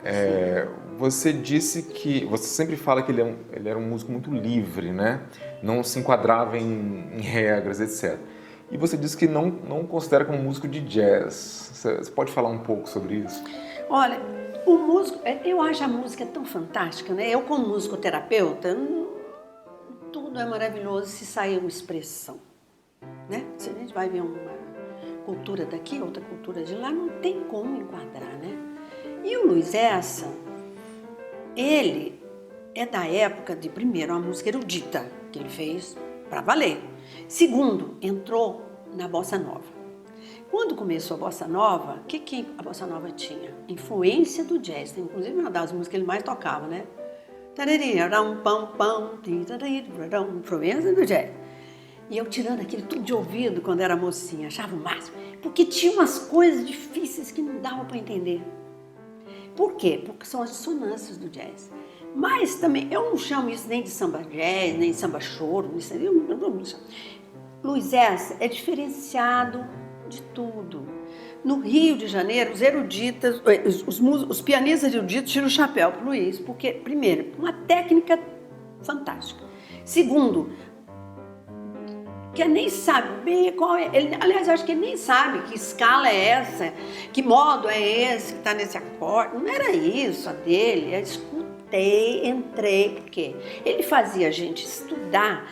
Você disse que, você sempre fala que ele era um músico muito livre, né? Não se enquadrava em regras, etc. E você disse que não considera como músico de jazz. Você pode falar um pouco sobre isso? Olha, o músico, eu acho a música tão fantástica, né? Eu como musicoterapeuta, tudo é maravilhoso se sair uma expressão, né? Se a gente vai ver uma cultura daqui, outra cultura de lá, não tem como enquadrar, né? E o Luiz Essa, ele é da época de, primeiro, uma música erudita, que ele fez para valer. Segundo, entrou na Bossa Nova. Quando começou a Bossa Nova, o que a Bossa Nova tinha? Influência do jazz, inclusive uma das músicas que ele mais tocava, né? Influência do jazz. E eu tirando aquilo tudo de ouvido quando era mocinha, achava o máximo. Porque tinha umas coisas difíceis que não dava para entender. Por quê? Porque são as dissonâncias do jazz. Mas também, eu não chamo isso nem de samba jazz, nem de samba choro. Eu não chamo. Luiz Essa é diferenciado de tudo. No Rio de Janeiro, os eruditas, os pianistas eruditos tiram o chapéu para o Luiz, porque, primeiro, uma técnica fantástica. Segundo, que nem saber qual é. Aliás, eu acho que ele nem sabe que escala é essa, que modo é esse que está nesse acorde. Não era isso a dele. Eu escutei, entrei, porque ele fazia a gente estudar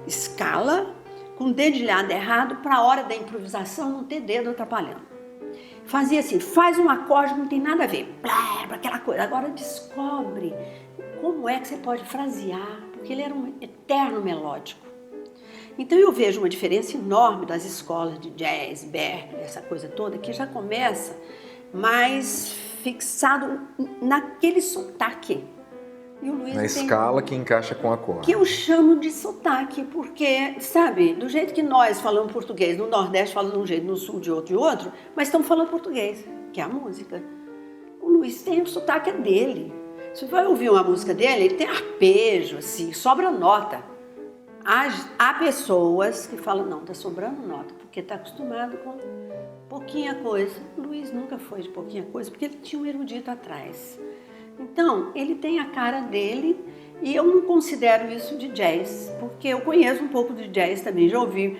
escala com dedilhado errado para a hora da improvisação não ter dedo atrapalhando. Fazia assim, faz um acorde que não tem nada a ver, blá, aquela coisa. Agora descobre como é que você pode frasear, porque ele era um eterno melódico. Então eu vejo uma diferença enorme das escolas de jazz, Berklee, essa coisa toda, que já começa mais fixado naquele sotaque. E o Luiz na escala que encaixa com a cor. Que eu chamo de sotaque, porque, sabe, do jeito que nós falamos português, no Nordeste fala de um jeito, no Sul de outro, mas estamos falando português, que é a música. O Luiz tem o sotaque dele. Você vai ouvir uma música dele, ele tem arpejo, assim, sobra nota. Há pessoas que falam, não, tá sobrando nota, porque tá acostumado com pouquinha coisa. O Luiz nunca foi de pouquinha coisa, porque ele tinha um erudito atrás. Então, ele tem a cara dele e eu não considero isso de jazz, porque eu conheço um pouco de jazz também, já ouvi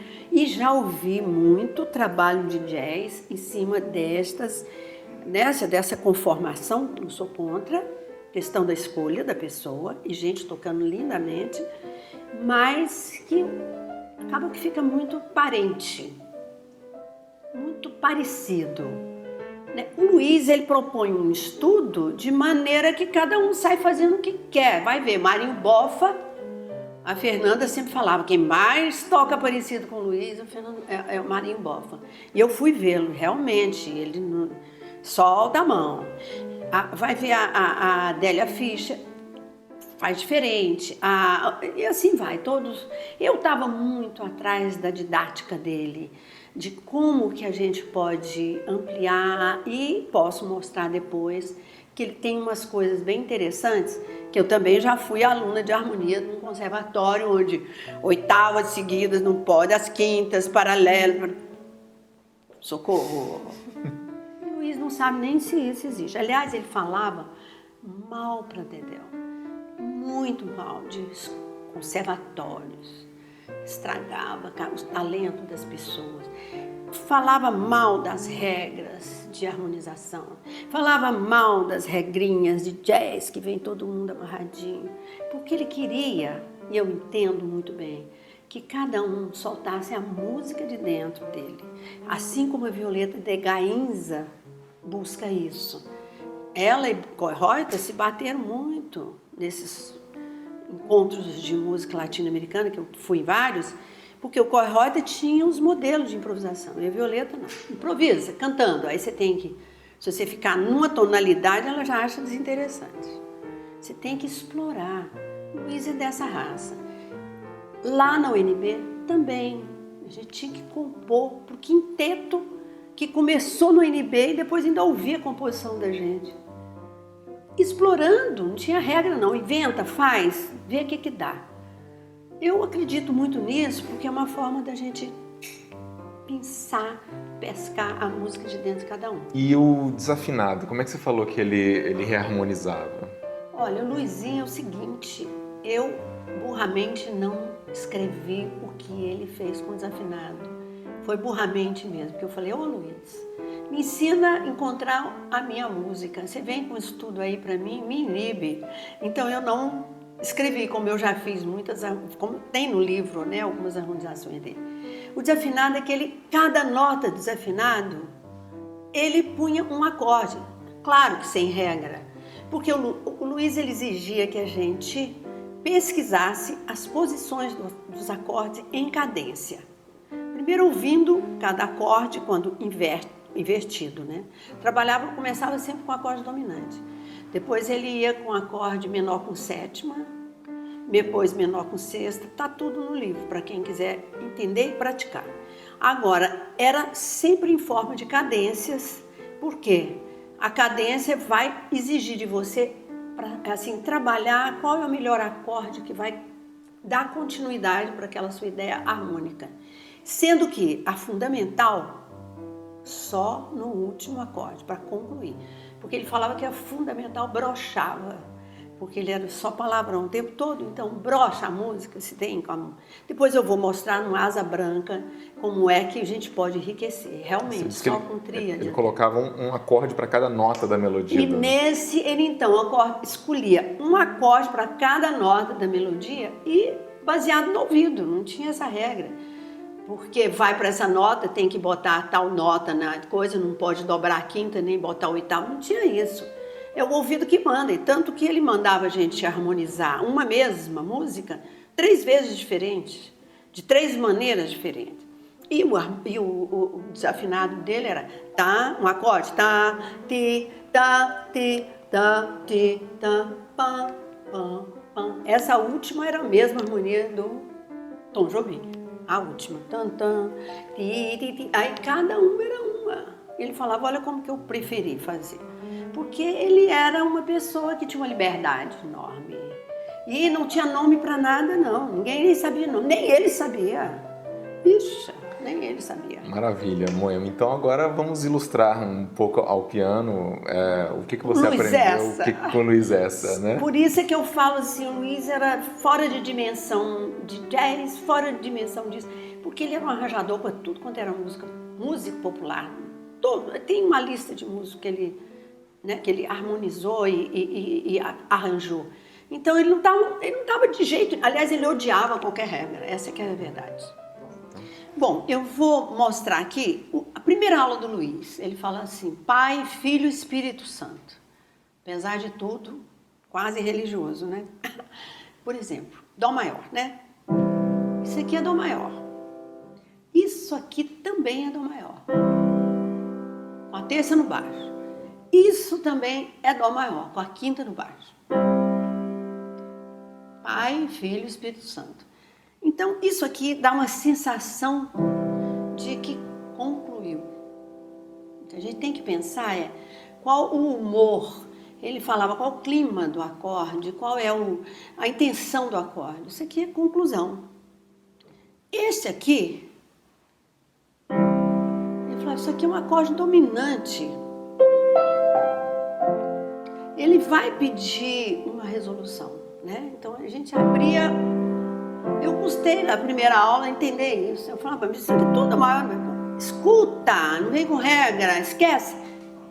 muito trabalho de jazz em cima dessa conformação, não sou contra, questão da escolha da pessoa e gente tocando lindamente, mas que acaba que fica muito parente, muito parecido. O Luiz, ele propõe um estudo de maneira que cada um sai fazendo o que quer. Vai ver, Marinho Bofa, a Fernanda sempre falava, quem mais toca parecido com o Luiz é o Marinho Bofa. E eu fui vê-lo, realmente, ele solta a mão. Vai ver a Adélia Fischer, faz diferente. E assim vai, todos. Eu estava muito atrás da didática dele, de como que a gente pode ampliar, e posso mostrar depois que ele tem umas coisas bem interessantes, que eu também já fui aluna de harmonia num conservatório, onde oitavas seguidas não pode, as quintas, paralelas. Socorro! O Luiz não sabe nem se isso existe. Aliás, ele falava mal para Dedéu, muito mal, de conservatórios, estragava o talento das pessoas, falava mal das regras de harmonização, falava mal das regrinhas de jazz, que vem todo mundo amarradinho, porque ele queria, e eu entendo muito bem, que cada um soltasse a música de dentro dele, assim como a Violeta de Gainza busca isso. Ela e Koy Reuter se bateram muito nesses encontros de música latino-americana, que eu fui em vários, porque o Koy Reuter tinha os modelos de improvisação, e a Violeta não. Improvisa, cantando, aí você tem que, se você ficar numa tonalidade, ela já acha desinteressante. Você tem que explorar. O Luiz é dessa raça. Lá na UNB também, a gente tinha que compor para o quinteto que começou no UNB e depois ainda ouvia a composição da gente. Explorando, não tinha regra não, inventa, faz, vê o que dá. Eu acredito muito nisso porque é uma forma da gente pensar, pescar a música de dentro de cada um. E o desafinado, como é que você falou que ele reharmonizava? Olha, o Luizinho é o seguinte, eu burramente não escrevi o que ele fez com o desafinado. Foi burramente mesmo, porque eu falei, ô Luiz, me ensina a encontrar a minha música. Você vem com isso tudo aí para mim, me inibe. Então eu não escrevi, como eu já fiz muitas, como tem no livro, né, algumas harmonizações dele. O desafinado é que cada nota do desafinado, ele punha um acorde, claro que sem regra, porque o Luiz ele exigia que a gente pesquisasse as posições dos acordes em cadência. Primeiro ouvindo cada acorde quando invertido, né? Começava sempre com o acorde dominante. Depois ele ia com acorde menor com sétima, depois menor com sexta, tá tudo no livro para quem quiser entender e praticar. Agora, era sempre em forma de cadências, porque a cadência vai exigir de você para assim trabalhar qual é o melhor acorde que vai dar continuidade para aquela sua ideia harmônica. Sendo que a fundamental só no último acorde, para concluir. Porque ele falava que a fundamental brochava, porque ele era só palavrão o tempo todo, então brocha a música, se tem como. Depois eu vou mostrar no Asa Branca como é que a gente pode enriquecer, realmente, só com tríade. Ele colocava um acorde para cada nota da melodia. E nesse, ele então escolhia um acorde para cada nota da melodia e baseado no ouvido, não tinha essa regra. Porque vai para essa nota, tem que botar tal nota na coisa, não pode dobrar a quinta nem botar o oitavo, não tinha isso. É o ouvido que manda, e tanto que ele mandava a gente harmonizar uma mesma música 3 vezes diferente, de 3 maneiras diferentes. E o desafinado dele era tá, um acorde, tá, ti, tá, ti, tá, ti, tá, pam, pam, pam. Essa última era a mesma harmonia do Tom Jobim. A última, tan, tan, ti, ti, ti. Aí cada um era uma. Ele falava, olha como que eu preferi fazer. Porque ele era uma pessoa que tinha uma liberdade enorme. E não tinha nome para nada, não. Ninguém nem sabia nome. Nem ele sabia. Ixi, nem ele sabia. Maravilha, Moema. Então agora vamos ilustrar um pouco ao piano o que você Luiz aprendeu com o Luiz Essa, né? Por isso é que eu falo assim, o Luiz era fora de dimensão de jazz, fora de dimensão disso. Porque ele era um arranjador para tudo quanto era música popular. Tem uma lista de músicos que ele harmonizou e arranjou. Então ele não tava de jeito, aliás ele odiava qualquer regra, essa que é a verdade. Bom, eu vou mostrar aqui a primeira aula do Luiz. Ele fala assim, Pai, Filho e Espírito Santo. Apesar de tudo, quase religioso, né? Por exemplo, Dó maior, né? Isso aqui é Dó maior. Isso aqui também é Dó maior. Com a terça no baixo. Isso também é Dó maior, com a quinta no baixo. Pai, Filho e Espírito Santo. Então, isso aqui dá uma sensação de que concluiu. O que a gente tem que pensar é qual o humor, ele falava qual o clima do acorde, qual é a intenção do acorde. Isso aqui é conclusão. Esse aqui, ele falava, isso aqui é um acorde dominante. Ele vai pedir uma resolução, né? Então a gente abria. Eu custei na primeira aula entender isso. Eu falava, mas isso aqui tudo é maior. Escuta, não vem com regra, esquece.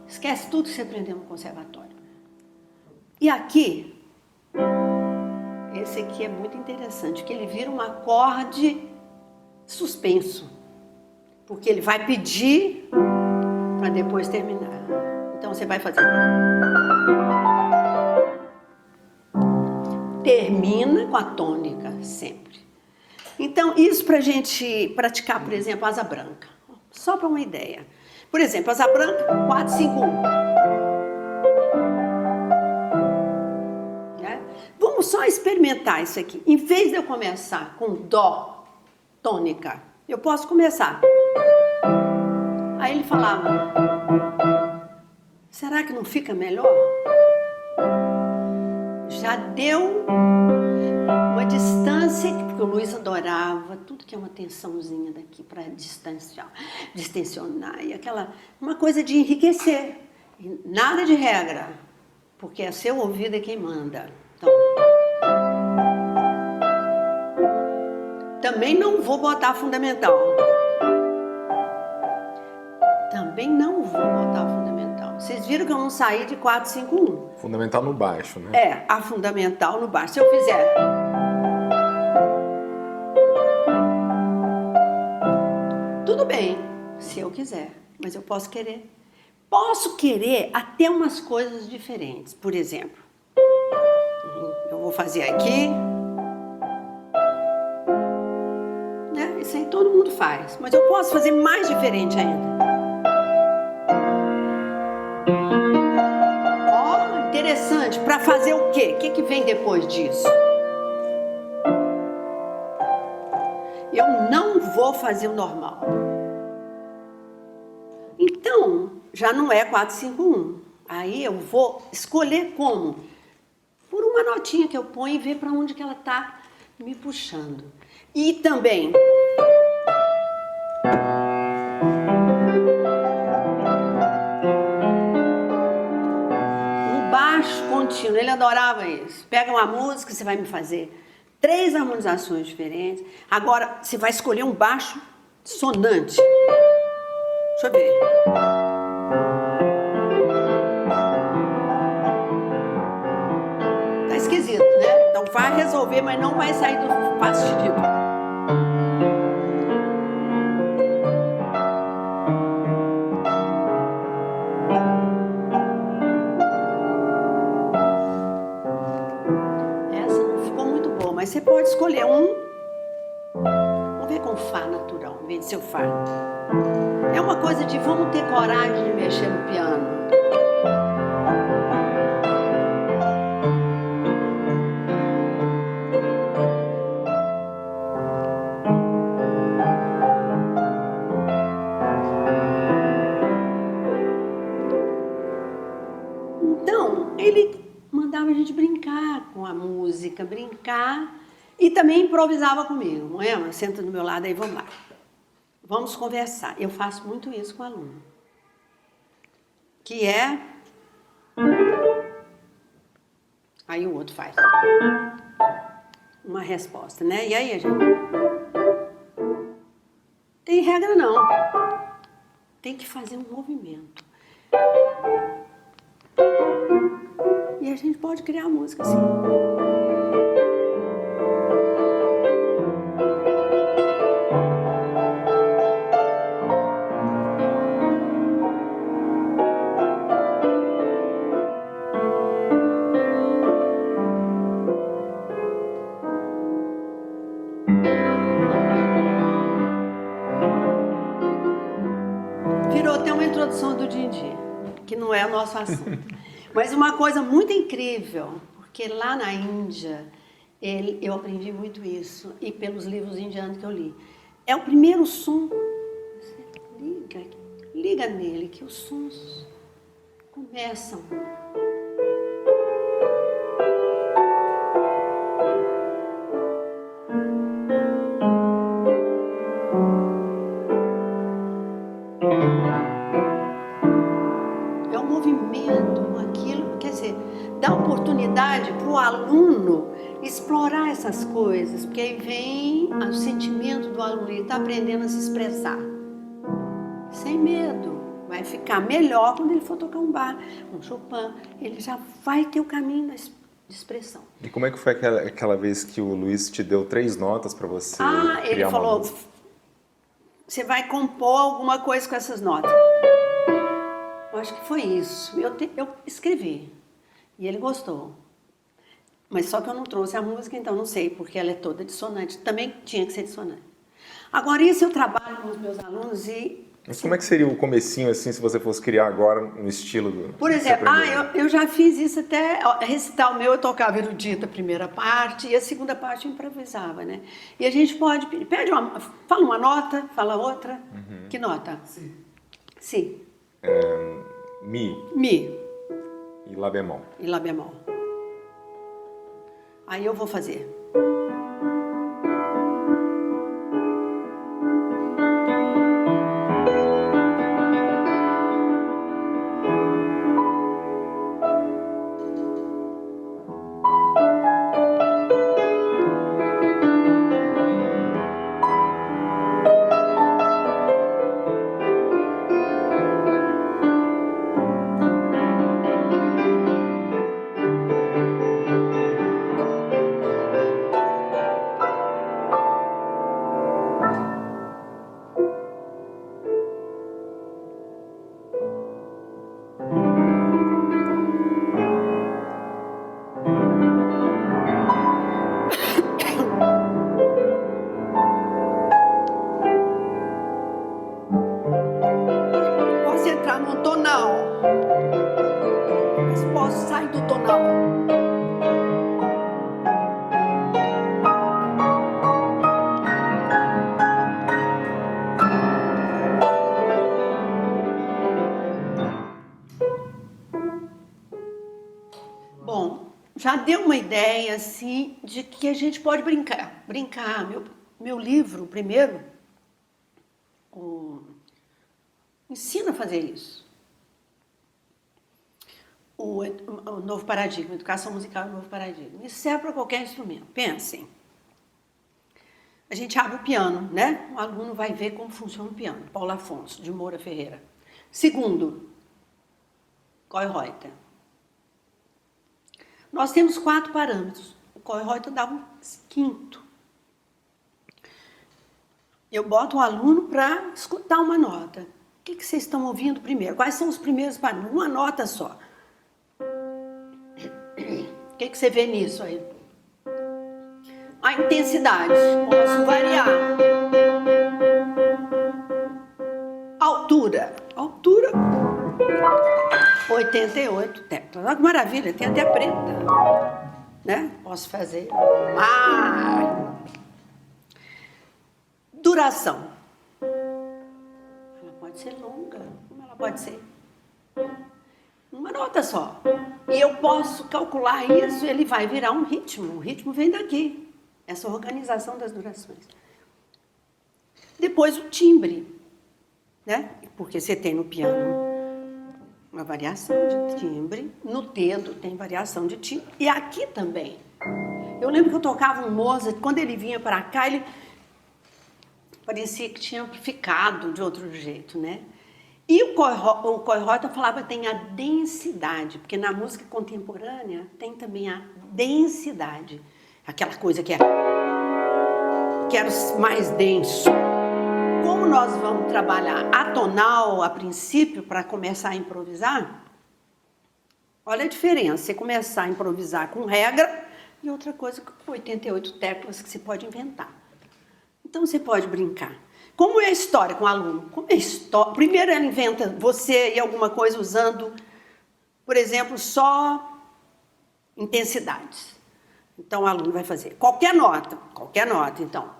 Esquece tudo que você aprendeu no conservatório. E aqui, esse aqui é muito interessante, que ele vira um acorde suspenso. Porque ele vai pedir para depois terminar. Então você vai fazer. Termina com a tônica, sempre. Então, isso para a gente praticar, por exemplo, asa branca. Só para uma ideia. Por exemplo, asa branca, 4, 5, 1. Né? Vamos só experimentar isso aqui. Em vez de eu começar com Dó, tônica, eu posso começar. Aí ele falava, será que não fica melhor? Já deu uma distância, porque o Luiz adorava tudo que é uma tensãozinha daqui para distensionar, e uma coisa de enriquecer. Nada de regra, porque é seu ouvido é quem manda. Então, também não vou botar fundamental. Também não vou botar fundamental. Vocês viram que eu não saí de 4, 5, 1. Fundamental no baixo, né? É, a fundamental no baixo. Se eu fizer... Tudo bem, se eu quiser, mas eu posso querer. Posso querer até umas coisas diferentes. Por exemplo, eu vou fazer aqui... Né? Isso aí todo mundo faz. Mas eu posso fazer mais diferente ainda. Interessante, para fazer o quê? O que vem depois disso? Eu não vou fazer o normal. Então, já não é 4, 5, 1. Aí eu vou escolher como? Por uma notinha que eu ponho e ver para onde que ela está me puxando. E também... baixo contínuo, ele adorava isso. Pega uma música, você vai me fazer 3 harmonizações diferentes. Agora, você vai escolher um baixo sonante. Deixa eu ver. Tá esquisito, né? Então vai resolver, mas não vai sair do fastidio. Mas você pode escolher um. Vamos ver com Fá natural, em vez de seu Fá. É uma coisa de vamos ter coragem de mexer no piano. Então, ele mandava a gente brincar com a música, brincar e também improvisava comigo. Moema, senta do meu lado aí, vamos lá. Vamos conversar. Eu faço muito isso com o aluno. Que é... Aí o outro faz. Uma resposta, né? E aí a gente... Tem regra não. Tem que fazer um movimento. E a gente pode criar música assim. nosso assunto. Mas uma coisa muito incrível, porque lá na Índia, eu aprendi muito isso, e pelos livros indianos que eu li. É o primeiro som, você liga nele, que os sons começam. É um movimento, aquilo, quer dizer, dá oportunidade para o aluno explorar essas coisas, porque aí vem o sentimento do aluno, ele está aprendendo a se expressar, sem medo. Vai ficar melhor quando ele for tocar um bar, um Chopin, ele já vai ter o caminho da expressão. E como é que foi aquela vez que o Luiz te deu 3 notas para você criar ele uma falou, música? Você vai compor alguma coisa com essas notas. Eu acho que foi isso. Eu escrevi e ele gostou. Mas só que eu não trouxe a música, então não sei, porque ela é toda dissonante. Também tinha que ser dissonante. Agora, isso eu trabalho com os meus alunos e... Mas como é que seria o comecinho, assim, se você fosse criar agora no estilo do... Por exemplo, eu já fiz isso até... Recital meu, eu tocava erudita a primeira parte e a segunda parte eu improvisava, né? E a gente pode... Fala uma nota, fala outra. Uhum. Que nota? Si. Si. Mi. Mi. E Lá bemol. E Lá bemol. Aí eu vou fazer. Posso entrar no tonal, mas posso sair do tonal. Bom, já deu uma ideia, assim, de que a gente pode brincar. Brincar. Meu livro, primeiro, ensina a fazer isso. O novo paradigma, educação musical é o novo paradigma. Isso serve para qualquer instrumento. Pensem. A gente abre o piano, né? O aluno vai ver como funciona o piano. Paulo Afonso, de Moura Ferreira. Segundo, Kohlreuter. Nós temos 4 parâmetros. O Kohlreuter dá um quinto. Eu boto o aluno para escutar uma nota. O que vocês estão ouvindo primeiro? Quais são os primeiros parâmetros? Uma nota só. O que você vê nisso aí? A intensidade. Posso variar. Altura. Altura. 88 teclas. Olha que maravilha, tem até preta. Né? Posso fazer. Duração. Ela pode ser longa, como ela pode ser? Uma nota só. E eu posso calcular isso, ele vai virar um ritmo. O ritmo vem daqui. Essa organização das durações. Depois o timbre, né? Porque você tem no piano uma variação de timbre, no dedo tem variação de timbre, e aqui também. Eu lembro que eu tocava um Mozart, quando ele vinha para cá, ele parecia que tinha amplificado de outro jeito, né? E o Kohlreuter falava que tem a densidade, porque na música contemporânea tem também a densidade, aquela coisa que é mais denso. Como nós vamos trabalhar atonal a princípio para começar a improvisar, olha a diferença, você começar a improvisar com regra e outra coisa com 88 teclas que você pode inventar. Então você pode brincar. Como é a história com o aluno? Como é a história? Primeiro ela inventa você e alguma coisa usando por exemplo, só intensidades. Então, o aluno vai fazer qualquer nota, então.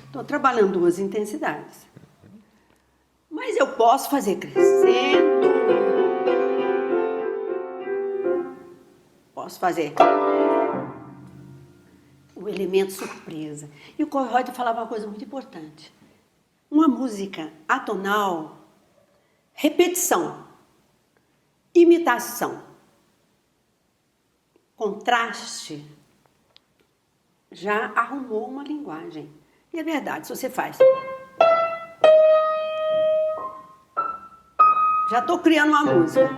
Estou trabalhando 2 intensidades. Mas eu posso fazer crescendo. Posso fazer o elemento surpresa. E o Kohlreuter falava uma coisa muito importante. Uma música atonal, repetição, imitação, contraste, já arrumou uma linguagem. E é verdade, se você faz... Já estou criando uma música.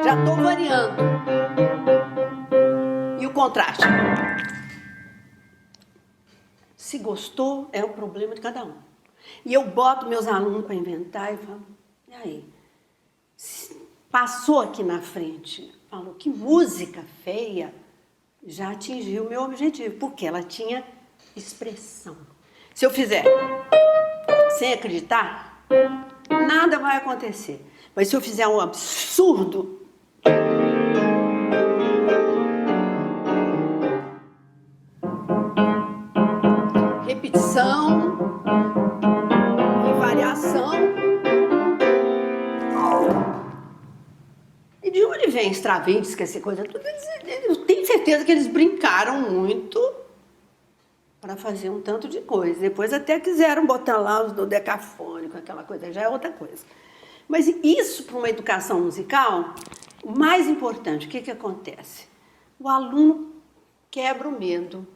Já estou variando. E o contraste? Se gostou, é o problema de cada um. E eu boto meus alunos para inventar e falo, e aí? Passou aqui na frente, falou que música feia, já atingiu o meu objetivo, porque ela tinha expressão. Se eu fizer sem acreditar, nada vai acontecer. Mas se eu fizer um absurdo, repetição e variação. E de onde vem Stravinsky, essa coisa toda? Eu tenho certeza que eles brincaram muito para fazer um tanto de coisa. Depois até quiseram botar lá os dodecafônicos, aquela coisa, já é outra coisa. Mas isso, para uma educação musical, o mais importante, o que acontece? O aluno quebra o medo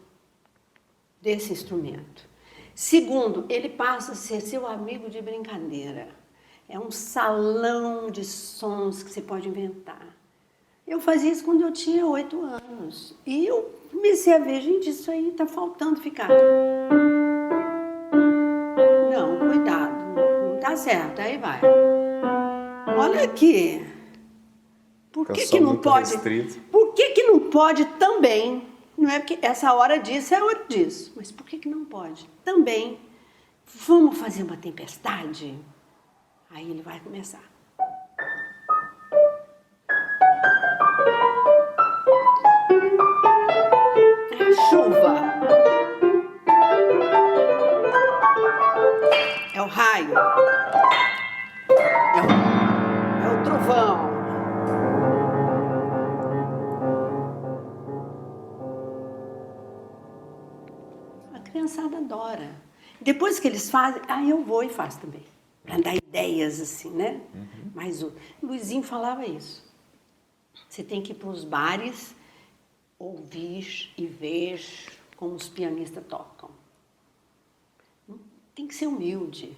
desse instrumento. Segundo, ele passa a ser seu amigo de brincadeira. É um salão de sons que você pode inventar. Eu fazia isso quando eu tinha 8 anos. E eu comecei a ver, gente, isso aí está faltando ficar. Não, cuidado, não está certo, aí vai. Olha aqui. Por que não pode? Por que não pode também? Não é porque essa hora disso é a hora disso. Mas por que não pode? Também. Vamos fazer uma tempestade? Aí ele vai começar. É a chuva. É o raio. É o trovão. A criançada adora. Depois que eles fazem, aí eu vou e faço também. Para dar ideias assim, né? Mas o Luizinho falava isso. Você tem que ir para os bares, ouvir e ver como os pianistas tocam. Tem que ser humilde.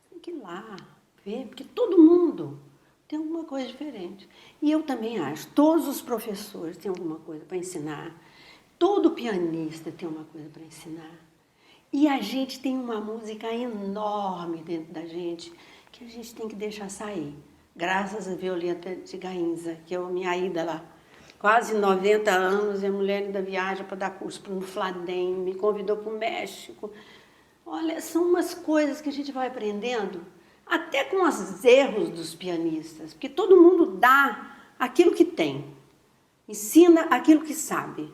Tem que ir lá, ver, porque todo mundo tem alguma coisa diferente. E eu também acho, todos os professores têm alguma coisa para ensinar, todo pianista tem uma coisa para ensinar. E a gente tem uma música enorme dentro da gente, que a gente tem que deixar sair. Graças a Violeta de Gainza, que é a minha ida lá. Quase 90 anos, e a mulher ainda viaja para dar curso no Fladem, me convidou para o México. Olha, são umas coisas que a gente vai aprendendo, até com os erros dos pianistas, porque todo mundo dá aquilo que tem, ensina aquilo que sabe.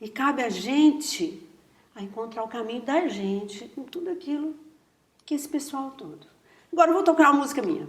E cabe a gente a encontrar o caminho da gente com tudo aquilo que esse pessoal todo. Agora eu vou tocar uma música minha.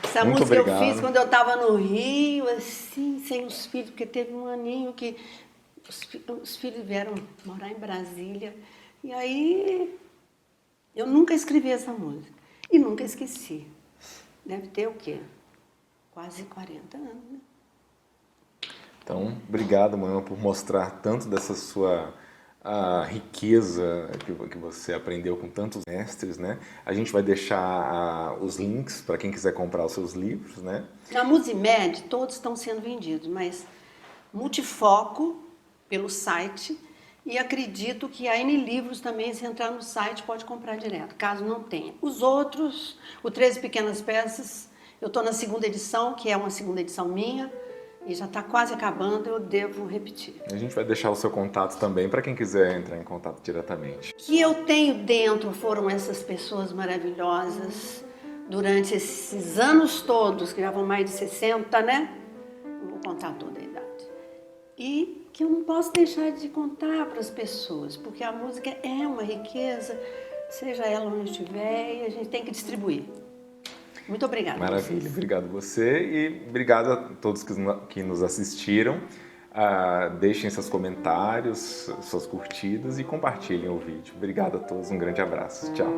Essa Muito música obrigado. eu fiz quando eu estava no Rio, assim, sem os filhos, porque teve um aninho que os filhos vieram morar em Brasília. E aí eu nunca escrevi essa música. E nunca esqueci. Deve ter o quê? Quase 40 anos, né? Então, obrigado, Moema, por mostrar tanto dessa sua riqueza que você aprendeu com tantos mestres, né? A gente vai deixar os links para quem quiser comprar os seus livros, né? Na Musimed, todos estão sendo vendidos, mas Multifoco, pelo site, e acredito que a N Livros também, se entrar no site, pode comprar direto, caso não tenha. Os outros, o 13 Pequenas Peças, eu estou na segunda edição, que é uma segunda edição minha, e já está quase acabando, eu devo repetir. A gente vai deixar o seu contato também para quem quiser entrar em contato diretamente. O que eu tenho dentro foram essas pessoas maravilhosas, durante esses anos todos, que já vão mais de 60, né? Não vou contar toda a idade. E que eu não posso deixar de contar para as pessoas, porque a música é uma riqueza, seja ela onde estiver, e a gente tem que distribuir. Muito obrigada. Maravilha, obrigado você e obrigado a todos que nos assistiram. Deixem seus comentários, suas curtidas e compartilhem o vídeo. Obrigado a todos, um grande abraço. Tchau.